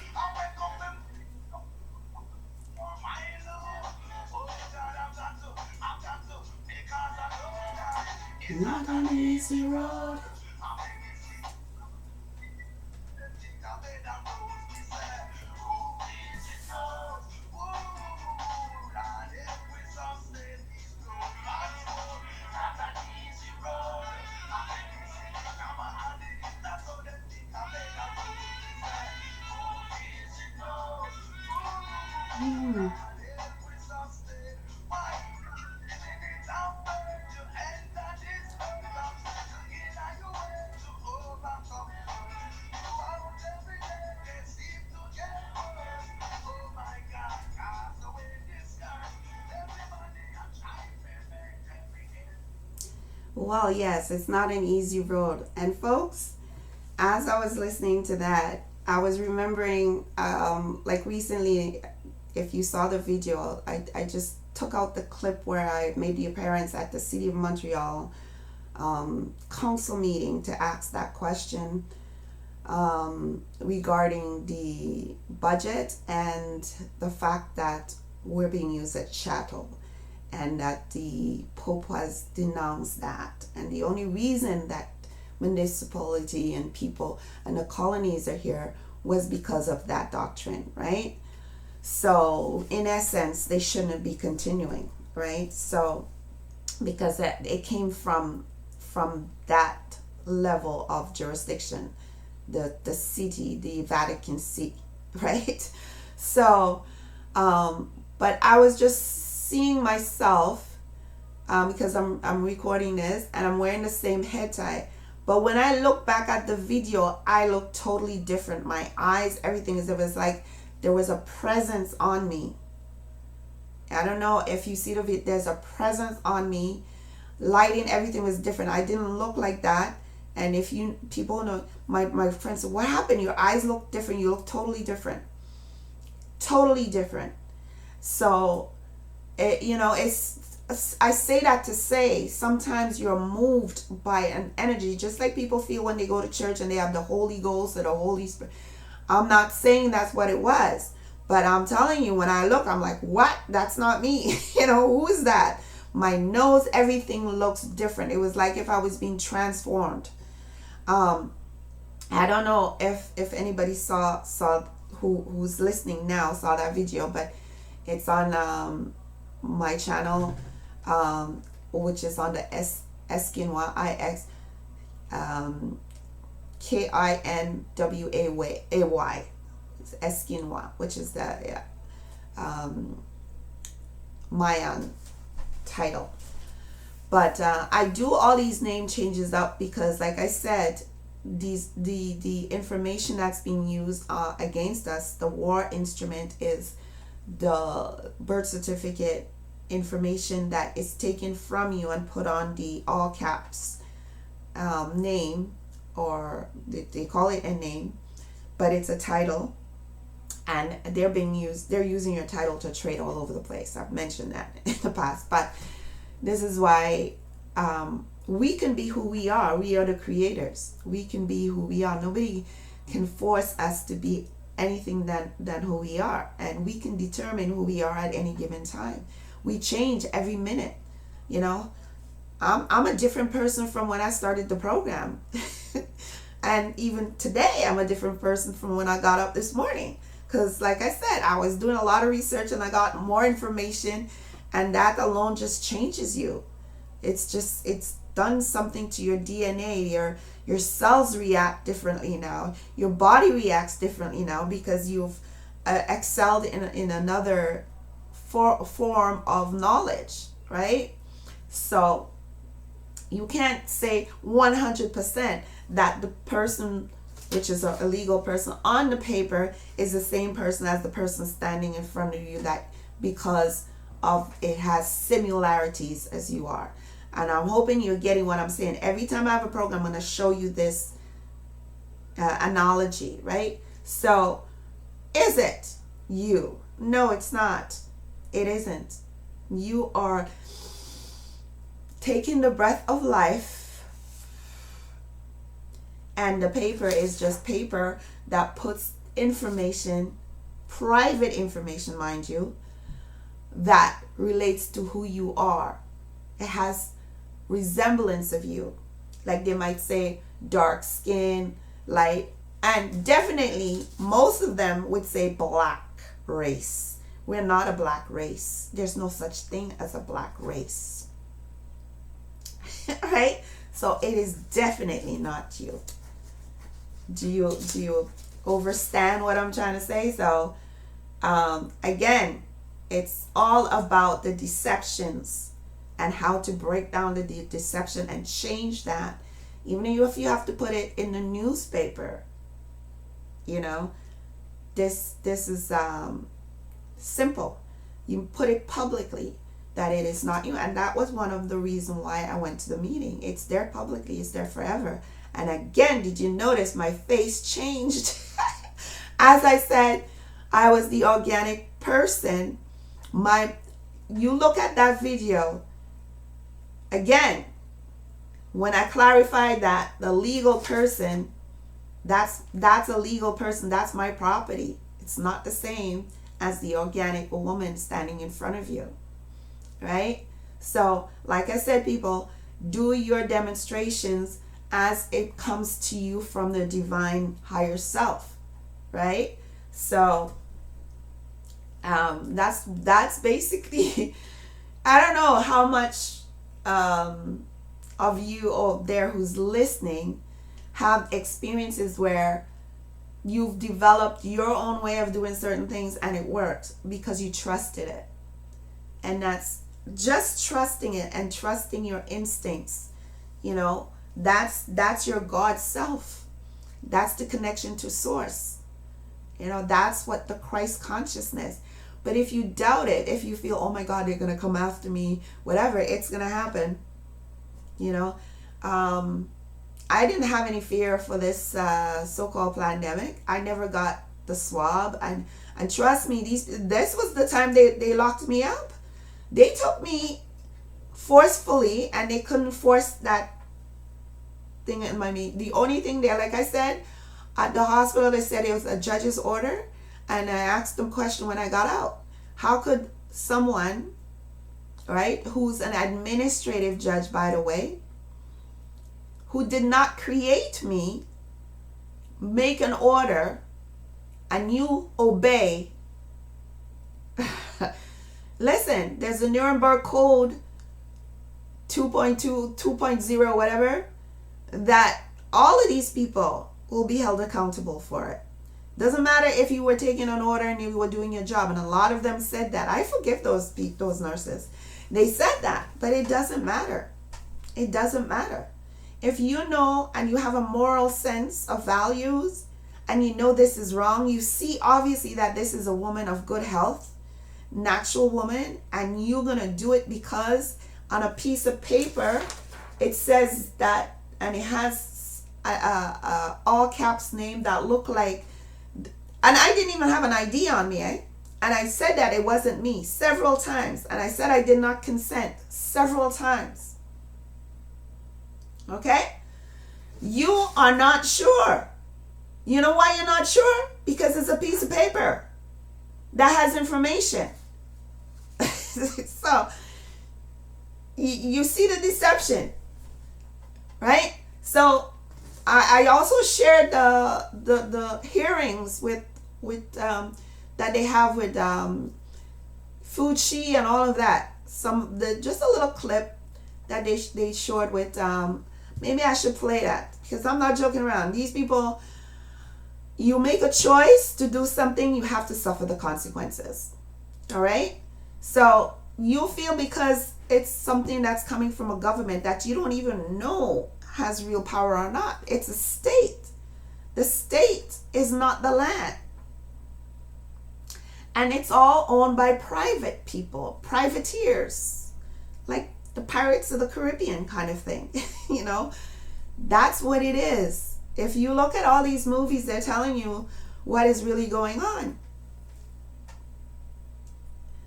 Not an easy road. Well, yes, it's not an easy road. And folks, as I was listening to that, I was remembering, like recently, if you saw the video, I just took out the clip where I made the appearance at the City of Montreal council meeting to ask that question regarding the budget and the fact that we're being used as chattel, and that the Pope has denounced that. And the only reason that municipality and people and the colonies are here was because of that doctrine, right? So in essence, they shouldn't be continuing, right? So because it came from that level of jurisdiction, the city, the Vatican City, right? So but I was just seeing myself, because I'm recording this and I'm wearing the same head tie, but when I look back at the video, I look totally different. My eyes, everything is, it was like there was a presence on me. I don't know if you see the video, there's a presence on me. Lighting, everything was different. I didn't look like that. And if you people know, my friends said, what happened? Your eyes look different. You look totally different. Totally different. So I say that to say sometimes you're moved by an energy, just like people feel when they go to church and they have the Holy Ghost or the Holy Spirit. I'm not saying that's what it was, but I'm telling you, when I look, I'm like, what? That's not me. Who is that? My nose, everything looks different. It was like if I was being transformed. I don't know if anybody saw who's listening now saw that video, but it's on my channel, which is on the Eskinwa IX KINWAY. It's Eskinwa, which is the Mayan title. But I do all these name changes up because, like I said, the information that's being used against us, the war instrument, is the birth certificate information that is taken from you and put on the all caps name, or they call it a name, but it's a title, and they're using your title to trade all over the place. I've mentioned that in the past, but this is why we can be who we are. We are the creators. We can be who we are. Nobody can force us to be anything than who we are, and we can determine who we are at any given time. We change every minute. I'm a different person from when I started the program. And even today, I'm a different person from when I got up this morning. Because like I said, I was doing a lot of research and I got more information, and that alone just changes you. It's done something to your DNA. Your cells react differently now. Your body reacts differently now because you've excelled in another form of knowledge, right? So you can't say 100% that the person, which is a legal person on the paper, is the same person as the person standing in front of you, that because of it has similarities as you are. And I'm hoping you're getting what I'm saying. Every time I have a program, I'm going to show you this analogy, right? So, is it you? No, it's not. It isn't. You are taking the breath of life, and the paper is just paper that puts information, private information, mind you, that relates to who you are. It has resemblance of you. Like they might say dark skin, light, and definitely most of them would say black race. We're not a black race. There's no such thing as a black race. Right? So it is definitely not you. Do you understand what I'm trying to say? So again, it's all about the deceptions and how to break down the deception and change that. Even if you have to put it in the newspaper, this is simple. You put it publicly that it is not you. And that was one of the reasons why I went to the meeting. It's there publicly. It's there forever. And again, did you notice my face changed? As I said, I was the organic person. You look at that video again. When I clarified that the legal person, that's a legal person. That's my property. It's not the same as the organic woman standing in front of you, right? So, like I said, people, do your demonstrations as it comes to you from the divine higher self, right? So, that's basically. I don't know how much of you out there who's listening have experiences where you've developed your own way of doing certain things and it worked because you trusted it. And that's just trusting it and trusting your instincts. That's your God self. That's the connection to source. That's what the Christ consciousness. But if you doubt it, if you feel, oh my God, they're going to come after me, whatever, it's going to happen. I didn't have any fear for this so-called pandemic. I never got the swab. And trust me, this was the time they locked me up. They took me forcefully and they couldn't force that thing in my meat. The only thing there, like I said, At the hospital, they said it was a judge's order. And I asked them a question when I got out. How could someone, right, who's an administrative judge, by the way, who did not create me, make an order and you obey? Listen, there's a Nuremberg Code 2.2, 2.0, whatever, that all of these people will be held accountable for it. Doesn't matter if you were taking an order and you were doing your job, and a lot of them said that. I forgive those nurses. They said that, but it doesn't matter. It doesn't matter. If you know and you have a moral sense of values and you know this is wrong, you see obviously that this is a woman of good health, natural woman, and you're going to do it because on a piece of paper it says that, and it has a all caps name that look like, and I didn't even have an ID on me, and I said that it wasn't me several times, and I said I did not consent several times. Okay? You are not sure. You know why you're not sure? Because it's a piece of paper that has information. So you see the deception, right? So I also shared the hearings with that they have with Fuji and all of that. Just a little clip that they showed with maybe I should play that, because I'm not joking around. These people, you make a choice to do something, you have to suffer the consequences. All right? So you feel because it's something that's coming from a government that you don't even know has real power or not. It's a state. The state is not the land. And it's all owned by private people, privateers, like the Pirates of the Caribbean kind of thing. You know, that's what it is. If you look at all these movies, they're telling you what is really going on.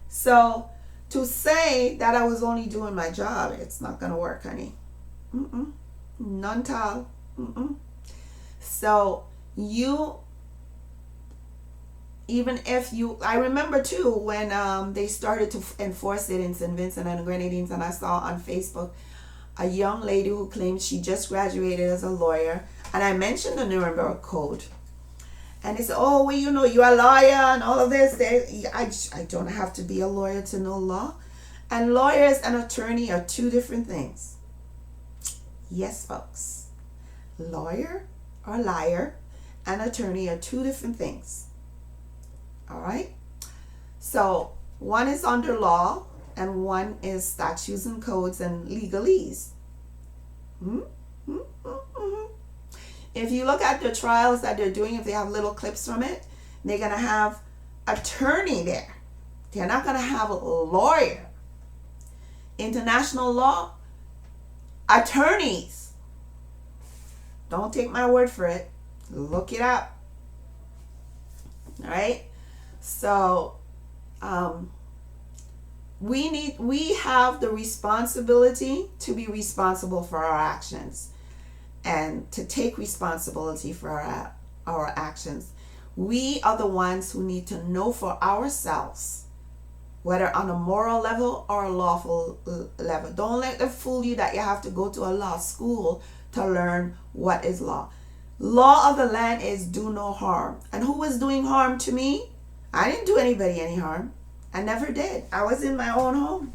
So to say that I was only doing my job, it's not going to work, honey. None tal. So you, even if you, I remember too when they started to enforce it in St. Vincent and the Grenadines, and I saw on Facebook a young lady who claimed she just graduated as a lawyer, and I mentioned the Nuremberg Code, and they said, oh, well, you know, you're a lawyer and all of this. I don't have to be a lawyer to know law. And lawyers and attorney are two different things. Yes, folks. Lawyer or liar and attorney are two different things. All right? So one is under law and one is statutes and codes and legalese. If you look at the trials that they're doing, if they have little clips from it, they're going to have attorney there. They're not going to have a lawyer. International law, attorneys. Don't take my word for it. Look it up. All right? So, we have the responsibility to be responsible for our actions and to take responsibility for our actions. We are the ones who need to know for ourselves, whether on a moral level or a lawful level. Don't let them fool you that you have to go to a law school to learn what is law. Law of the land is do no harm. And who was doing harm to me? I didn't do anybody any harm. I never did. I was in my own home.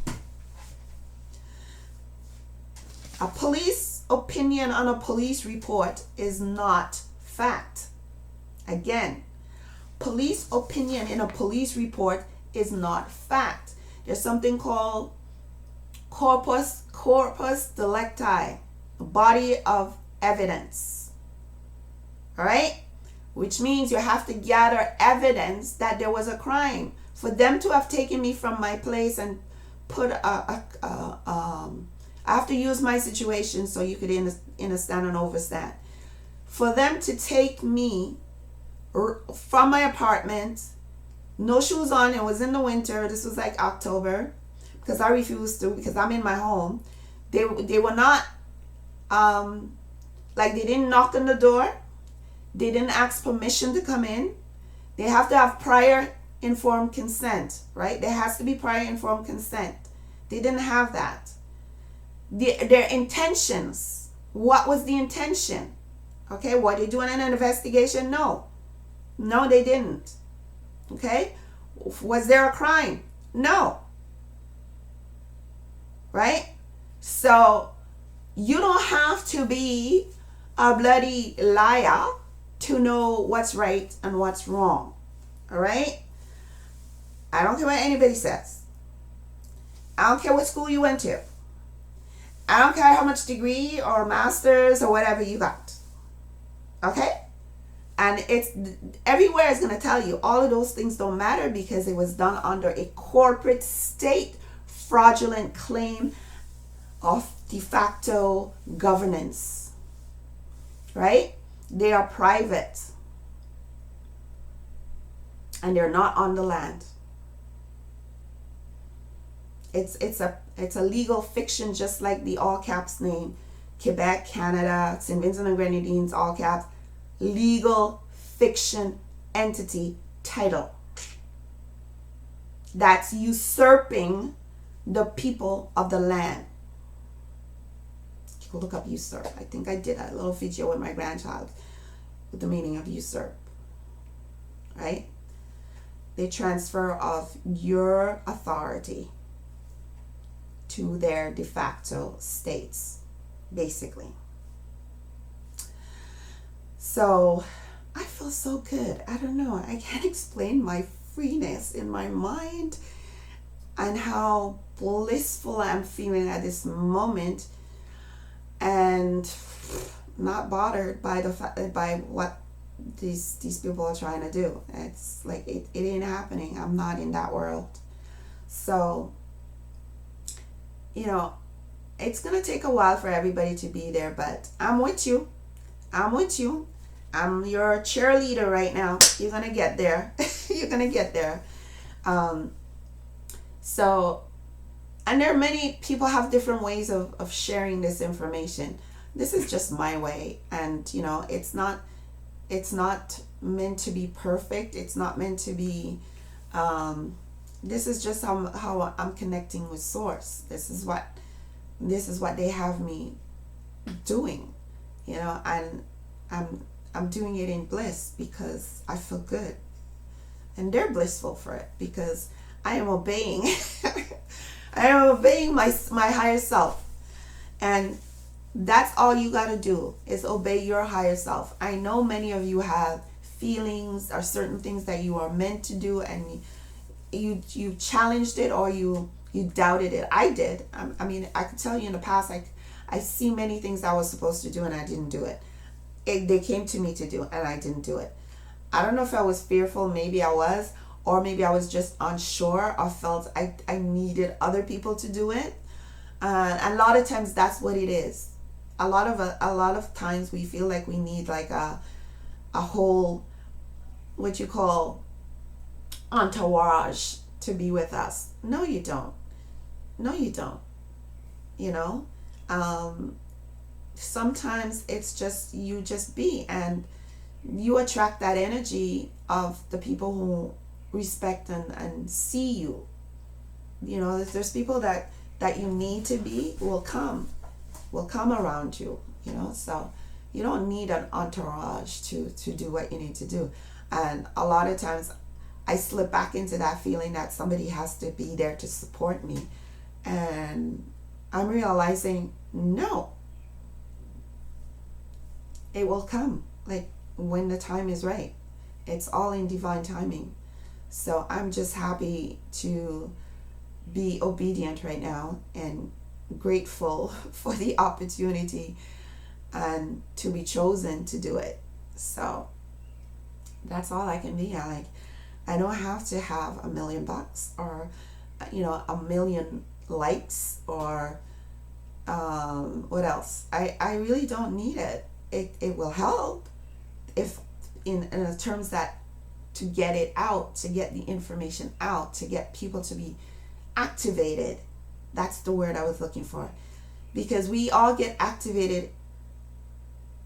A police opinion on a police report is not fact. Again, police opinion in a police report is not fact. There's something called corpus delicti, body of evidence. All right? Which means you have to gather evidence that there was a crime. For them to have taken me from my place and put I have to use my situation so you could understand and understand. For them to take me from my apartment, no shoes on, it was in the winter, this was like October, because I refused to, because I'm in my home. They were not, like they didn't knock on the door. They didn't ask permission to come in. They have to have prior informed consent, right? There has to be prior informed consent. They didn't have that. Their intentions. What was the intention? Okay, were they doing an investigation? No. No, they didn't. Okay? Was there a crime? No. Right? So, you don't have to be a bloody liar to know what's right and what's wrong. All right? I don't care what anybody says. I don't care what school you went to. I don't care how much degree or master's or whatever you got. Okay? And it's everywhere is going to tell you all of those things don't matter because it was done under a corporate state fraudulent claim of de facto governance. Right? They are private. And they're not on the land. It's a legal fiction, just like the all caps name, Quebec, Canada, St. Vincent and Grenadines, all caps, legal fiction entity title that's usurping the people of the land. You can look up usurp. I think I did a little video with my grandchild with the meaning of usurp. Right? The transfer of your authority to their de facto states, basically. So I feel so good. I don't know. I can't explain my freeness in my mind and how blissful I'm feeling at this moment, and not bothered by by what these people are trying to do. It's like it ain't happening. I'm not in that world. So, you know, it's gonna take a while for everybody to be there, but I'm with you. I'm with you. I'm your cheerleader right now. You're gonna get there. You're gonna get there. So, and there are many people have different ways of sharing this information. This is just my way, and you know, it's not meant to be perfect. It's not meant to be. This is just how I'm connecting with Source. This is what they have me doing, you know, and I'm doing it in bliss because I feel good, and they're blissful for it because I am obeying. I am obeying my higher self, and that's all you got to do is obey your higher self. I know many of you have feelings or certain things that you are meant to do, and you challenged it or you doubted it. I did. I mean, I could tell you in the past, I see many things I was supposed to do and I didn't do it. They came to me to do and I didn't do it. I don't know if I was fearful. Maybe I was, or maybe I was just unsure or felt I needed other people to do it. And a lot of times that's what it is. A lot of times we feel like we need like a whole, what you call, entourage to be with us. No, you don't. No, you don't. You know, sometimes it's just you just be, and you attract that energy of the people who respect and see you. You know, there's people that you need to be will come around you. You know, so you don't need an entourage to do what you need to do. And a lot of times I slip back into that feeling that somebody has to be there to support me, and I'm realizing no, it will come like when the time is right. It's all in divine timing. So I'm just happy to be obedient right now and grateful for the opportunity and to be chosen to do it. So that's all I can be. I don't have to have $1 million or, you know, 1 million likes or what else. I really don't need it. It will help if in the terms that to get it out, to get the information out, to get people to be activated. That's the word I was looking for. Because we all get activated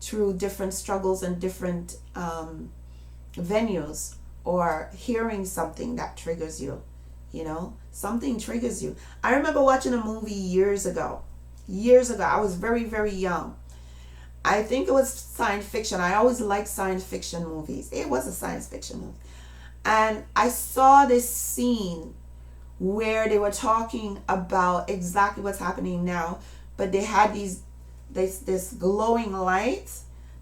through different struggles and different venues, or hearing something that triggers you. You know, something triggers you. I remember watching a movie years ago. Years ago, I was very, very young. I think it was science fiction. I always liked science fiction movies. It was a science fiction movie. And I saw this scene where they were talking about exactly what's happening now, but they had this glowing light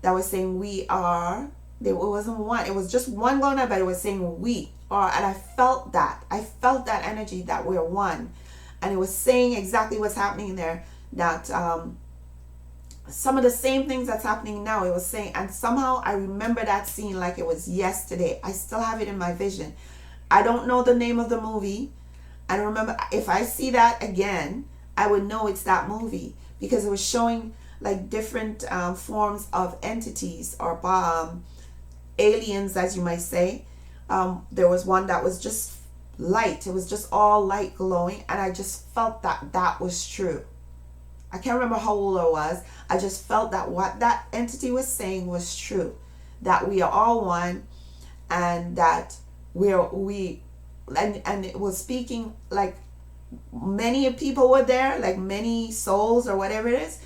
that was saying we are. It wasn't one. It was just one glowing light, but it was saying we are. And I felt that. I felt that energy that we're one, and it was saying exactly what's happening there. That some of the same things that's happening now, it was saying. And somehow I remember that scene like it was yesterday. I still have it in my vision. I don't know the name of the movie. I don't remember. If I see that again, I would know it's that movie, because it was showing like different forms of entities, or aliens, as you might say. There was one that was just light. It was just all light glowing, and I just felt that that was true. I can't remember how old I was. I just felt that what that entity was saying was true. That we are all one, and that and it was speaking like many people were there, like many souls or whatever it is,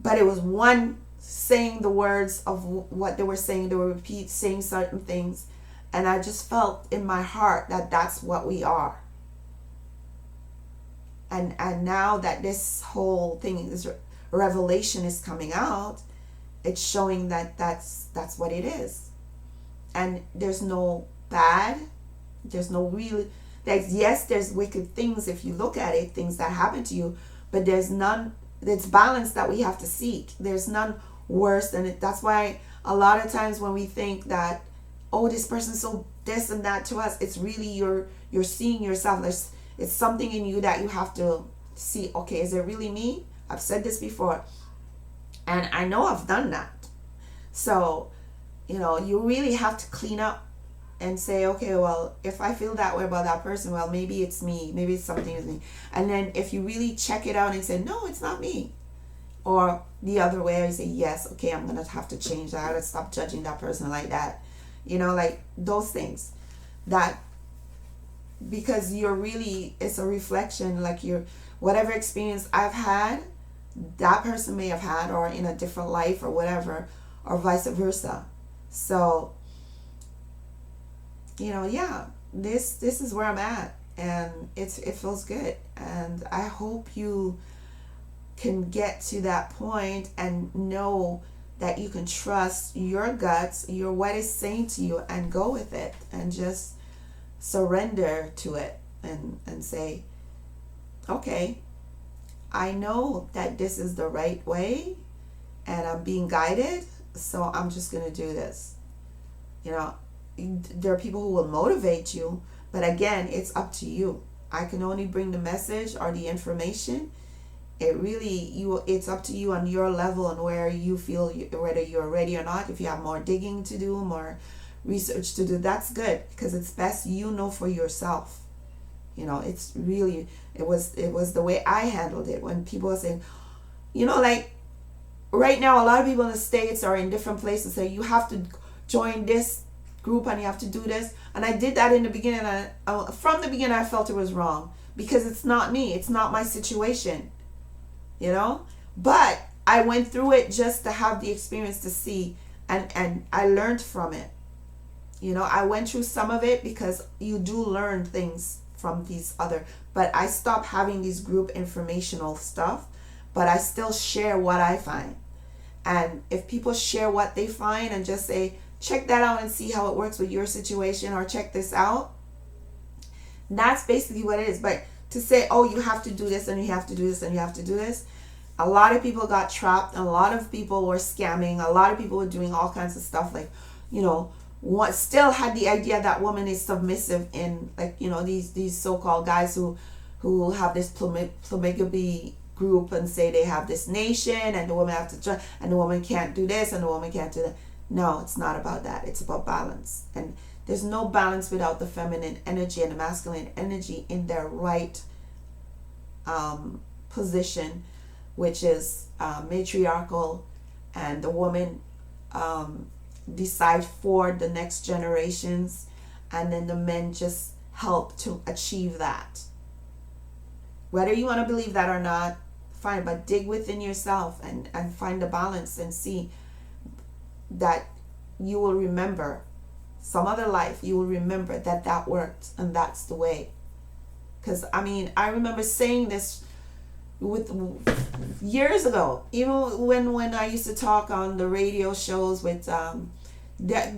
but it was one saying the words of what they were saying. They were saying certain things, and I just felt in my heart that that's what we are. And now that this whole thing, this revelation is coming out, it's showing that that's what it is. And there's no bad, there's no real, yes, there's wicked things if you look at it, things that happen to you, but there's none. It's balance that we have to seek. There's none worse than it. That's why a lot of times when we think that, oh, this person's so this and that to us, it's really you're seeing yourself. It's something in you that you have to see, okay, is it really me? I've said this before, and I know I've done that. So, you really have to clean up and say, okay, well, if I feel that way about that person, well, maybe it's me, maybe it's something with me. And then if you really check it out and say, no, it's not me. Or the other way, I say, yes, okay, I'm going to have to change that. I gotta stop judging that person like that. Like those things. That, because it's a reflection, like whatever experience I've had, that person may have had, or in a different life or whatever, or vice versa. So, yeah, this is where I'm at, and it feels good, and I hope you can get to that point and know that you can trust your guts, what it's saying to you, and go with it, and just surrender to it, and say, okay, I know that this is the right way, and I'm being guided, so I'm just going to do this. There are people who will motivate you, but again, it's up to you. I can only bring the message or the information. It's up to you on your level and where you feel, whether you're ready or not. If you have more digging to do, more research to do, that's good, because it's best for yourself. It's really, it was the way I handled it. When people are saying, like right now, a lot of people in the States or in different places say you have to join this group and you have to do this, and I did that in the beginning, and from the beginning I felt it was wrong, because it's not me, it's not my situation, but I went through it just to have the experience to see, and I learned from it. I went through some of it because you do learn things from these other, but I stopped having these group informational stuff, but I still share what I find. And if people share what they find and just say, check that out and see how it works with your situation, or check this out, that's basically what it is. But to say, oh, you have to do this and you have to do this and you have to do this, a lot of people got trapped, and a lot of people were scamming, a lot of people were doing all kinds of stuff, like, what still had the idea that woman is submissive in, like, these so-called guys who have this polygamy group and say they have this nation, and the woman have to join, and the woman can't do this and the woman can't do that. No, it's not about that. It's about balance. And there's no balance without the feminine energy and the masculine energy in their right position, which is matriarchal and the woman decide for the next generations, and then the men just help to achieve that. Whether you want to believe that or not, fine, but dig within yourself and find the balance and see that you will remember some other life. You will remember that that worked and that's the way. Because I mean, I remember saying this with years ago, even when I used to talk on the radio shows with that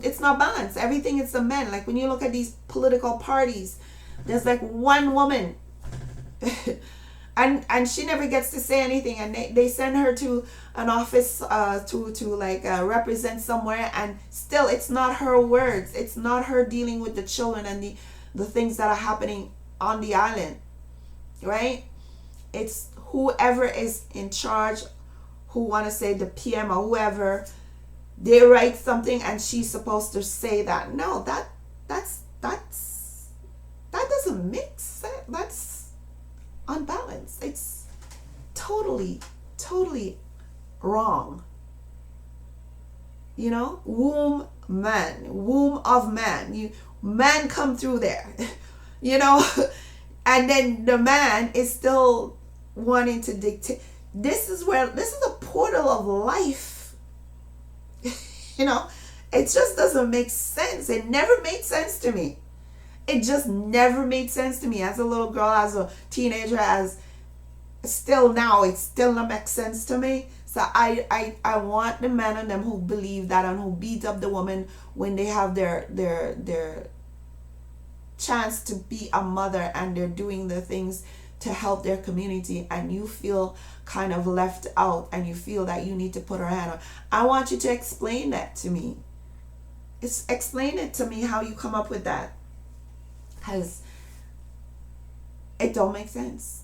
it's not balanced. Everything is the men. Like when you look at these political parties, there's like one woman and she never gets to say anything, and they send her to an office to like represent somewhere, and still it's not her words, it's not her dealing with the children and the things that are happening on the island, right? It's whoever is in charge, who want to say the PM or whoever, they write something and she's supposed to say that. No, that doesn't mix. That's unbalanced. It's totally wrong. You know, womb of man. Man come through there. You know, and then the man is still wanting to dictate. This is a portal of life. You know, it just doesn't make sense. It never made sense to me. It just never made sense to me as a little girl, as a teenager, as still now, it still not makes sense to me. So I want the men and them who believe that and who beat up the woman when they have their chance to be a mother and they're doing the things to help their community, and you feel kind of left out and you feel that you need to put her hand on. I want you to explain that to me. Explain it to me how you come up with that, because it don't make sense.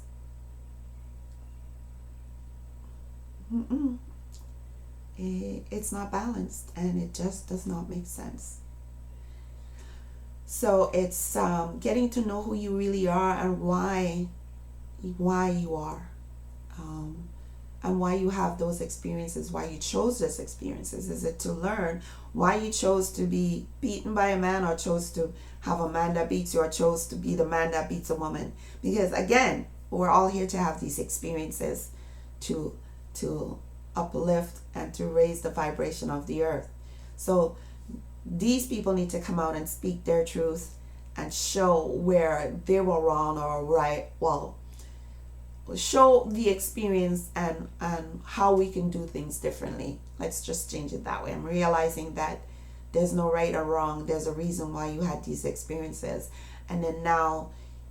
It's not balanced and it just does not make sense. So it's getting to know who you really are and why you are, and why you have those experiences, why you chose those experiences. Is it to learn why you chose to be beaten by a man, or chose to have a man that beats you, or chose to be the man that beats a woman? Because again, we're all here to have these experiences to uplift and to raise the vibration of the earth. So these people need to come out and speak their truth and show where they were wrong or right. Well, show the experience and how we can do things differently. Let's just change it that way. I'm realizing that there's no right or wrong. There's a reason why you had these experiences, and then now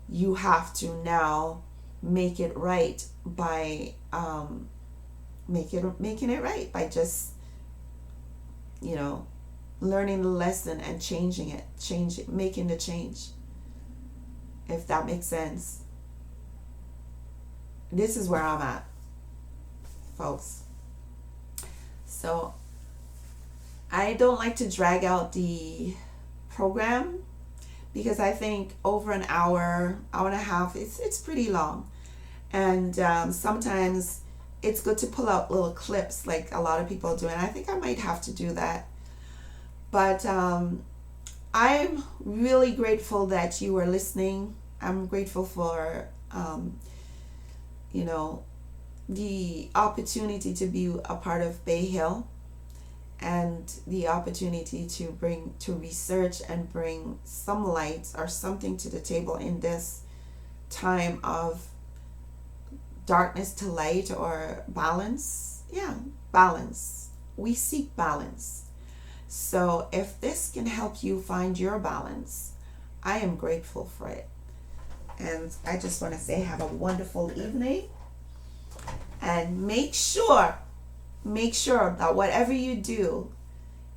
you have to now make it right by making it right by just, you know, learning the lesson and changing it, making the change, if that makes sense. This is where I'm at, folks. So I don't like to drag out the program, because I think over an hour and a half, it's pretty long. And sometimes it's good to pull out little clips like a lot of people do, and I think I might have to do that. But I'm really grateful that you are listening. I'm grateful for you know, the opportunity to be a part of Bay Hill, and the opportunity to research and bring some light or something to the table in this time of darkness to light, or balance. Yeah, balance. We seek balance. So if this can help you find your balance, I am grateful for it. And I just want to say, have a wonderful evening, and make sure that whatever you do,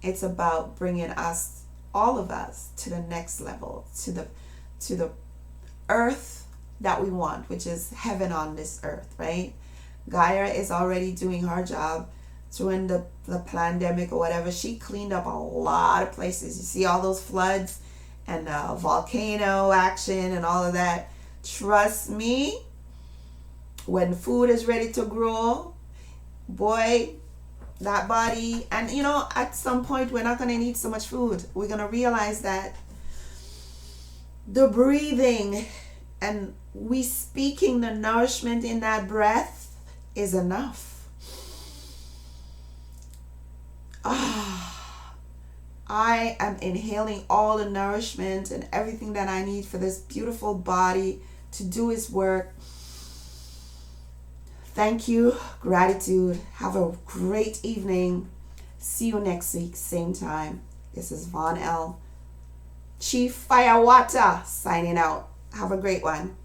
it's about bringing us, all of us, to the next level, to the earth that we want, which is heaven on this earth, right? Gaia is already doing her job. During the pandemic or whatever, she cleaned up a lot of places. You see all those floods and volcano action and all of that. Trust me, when food is ready to grow, boy, that body. And you know, at some point we're not going to need so much food. We're going to realize that the breathing and we speaking the nourishment in that breath is enough. I am inhaling all the nourishment and everything that I need for this beautiful body to do its work. Thank you. Gratitude. Have a great evening. See you next week, same time. This is Von L. Chief Firewater signing out. Have a great one.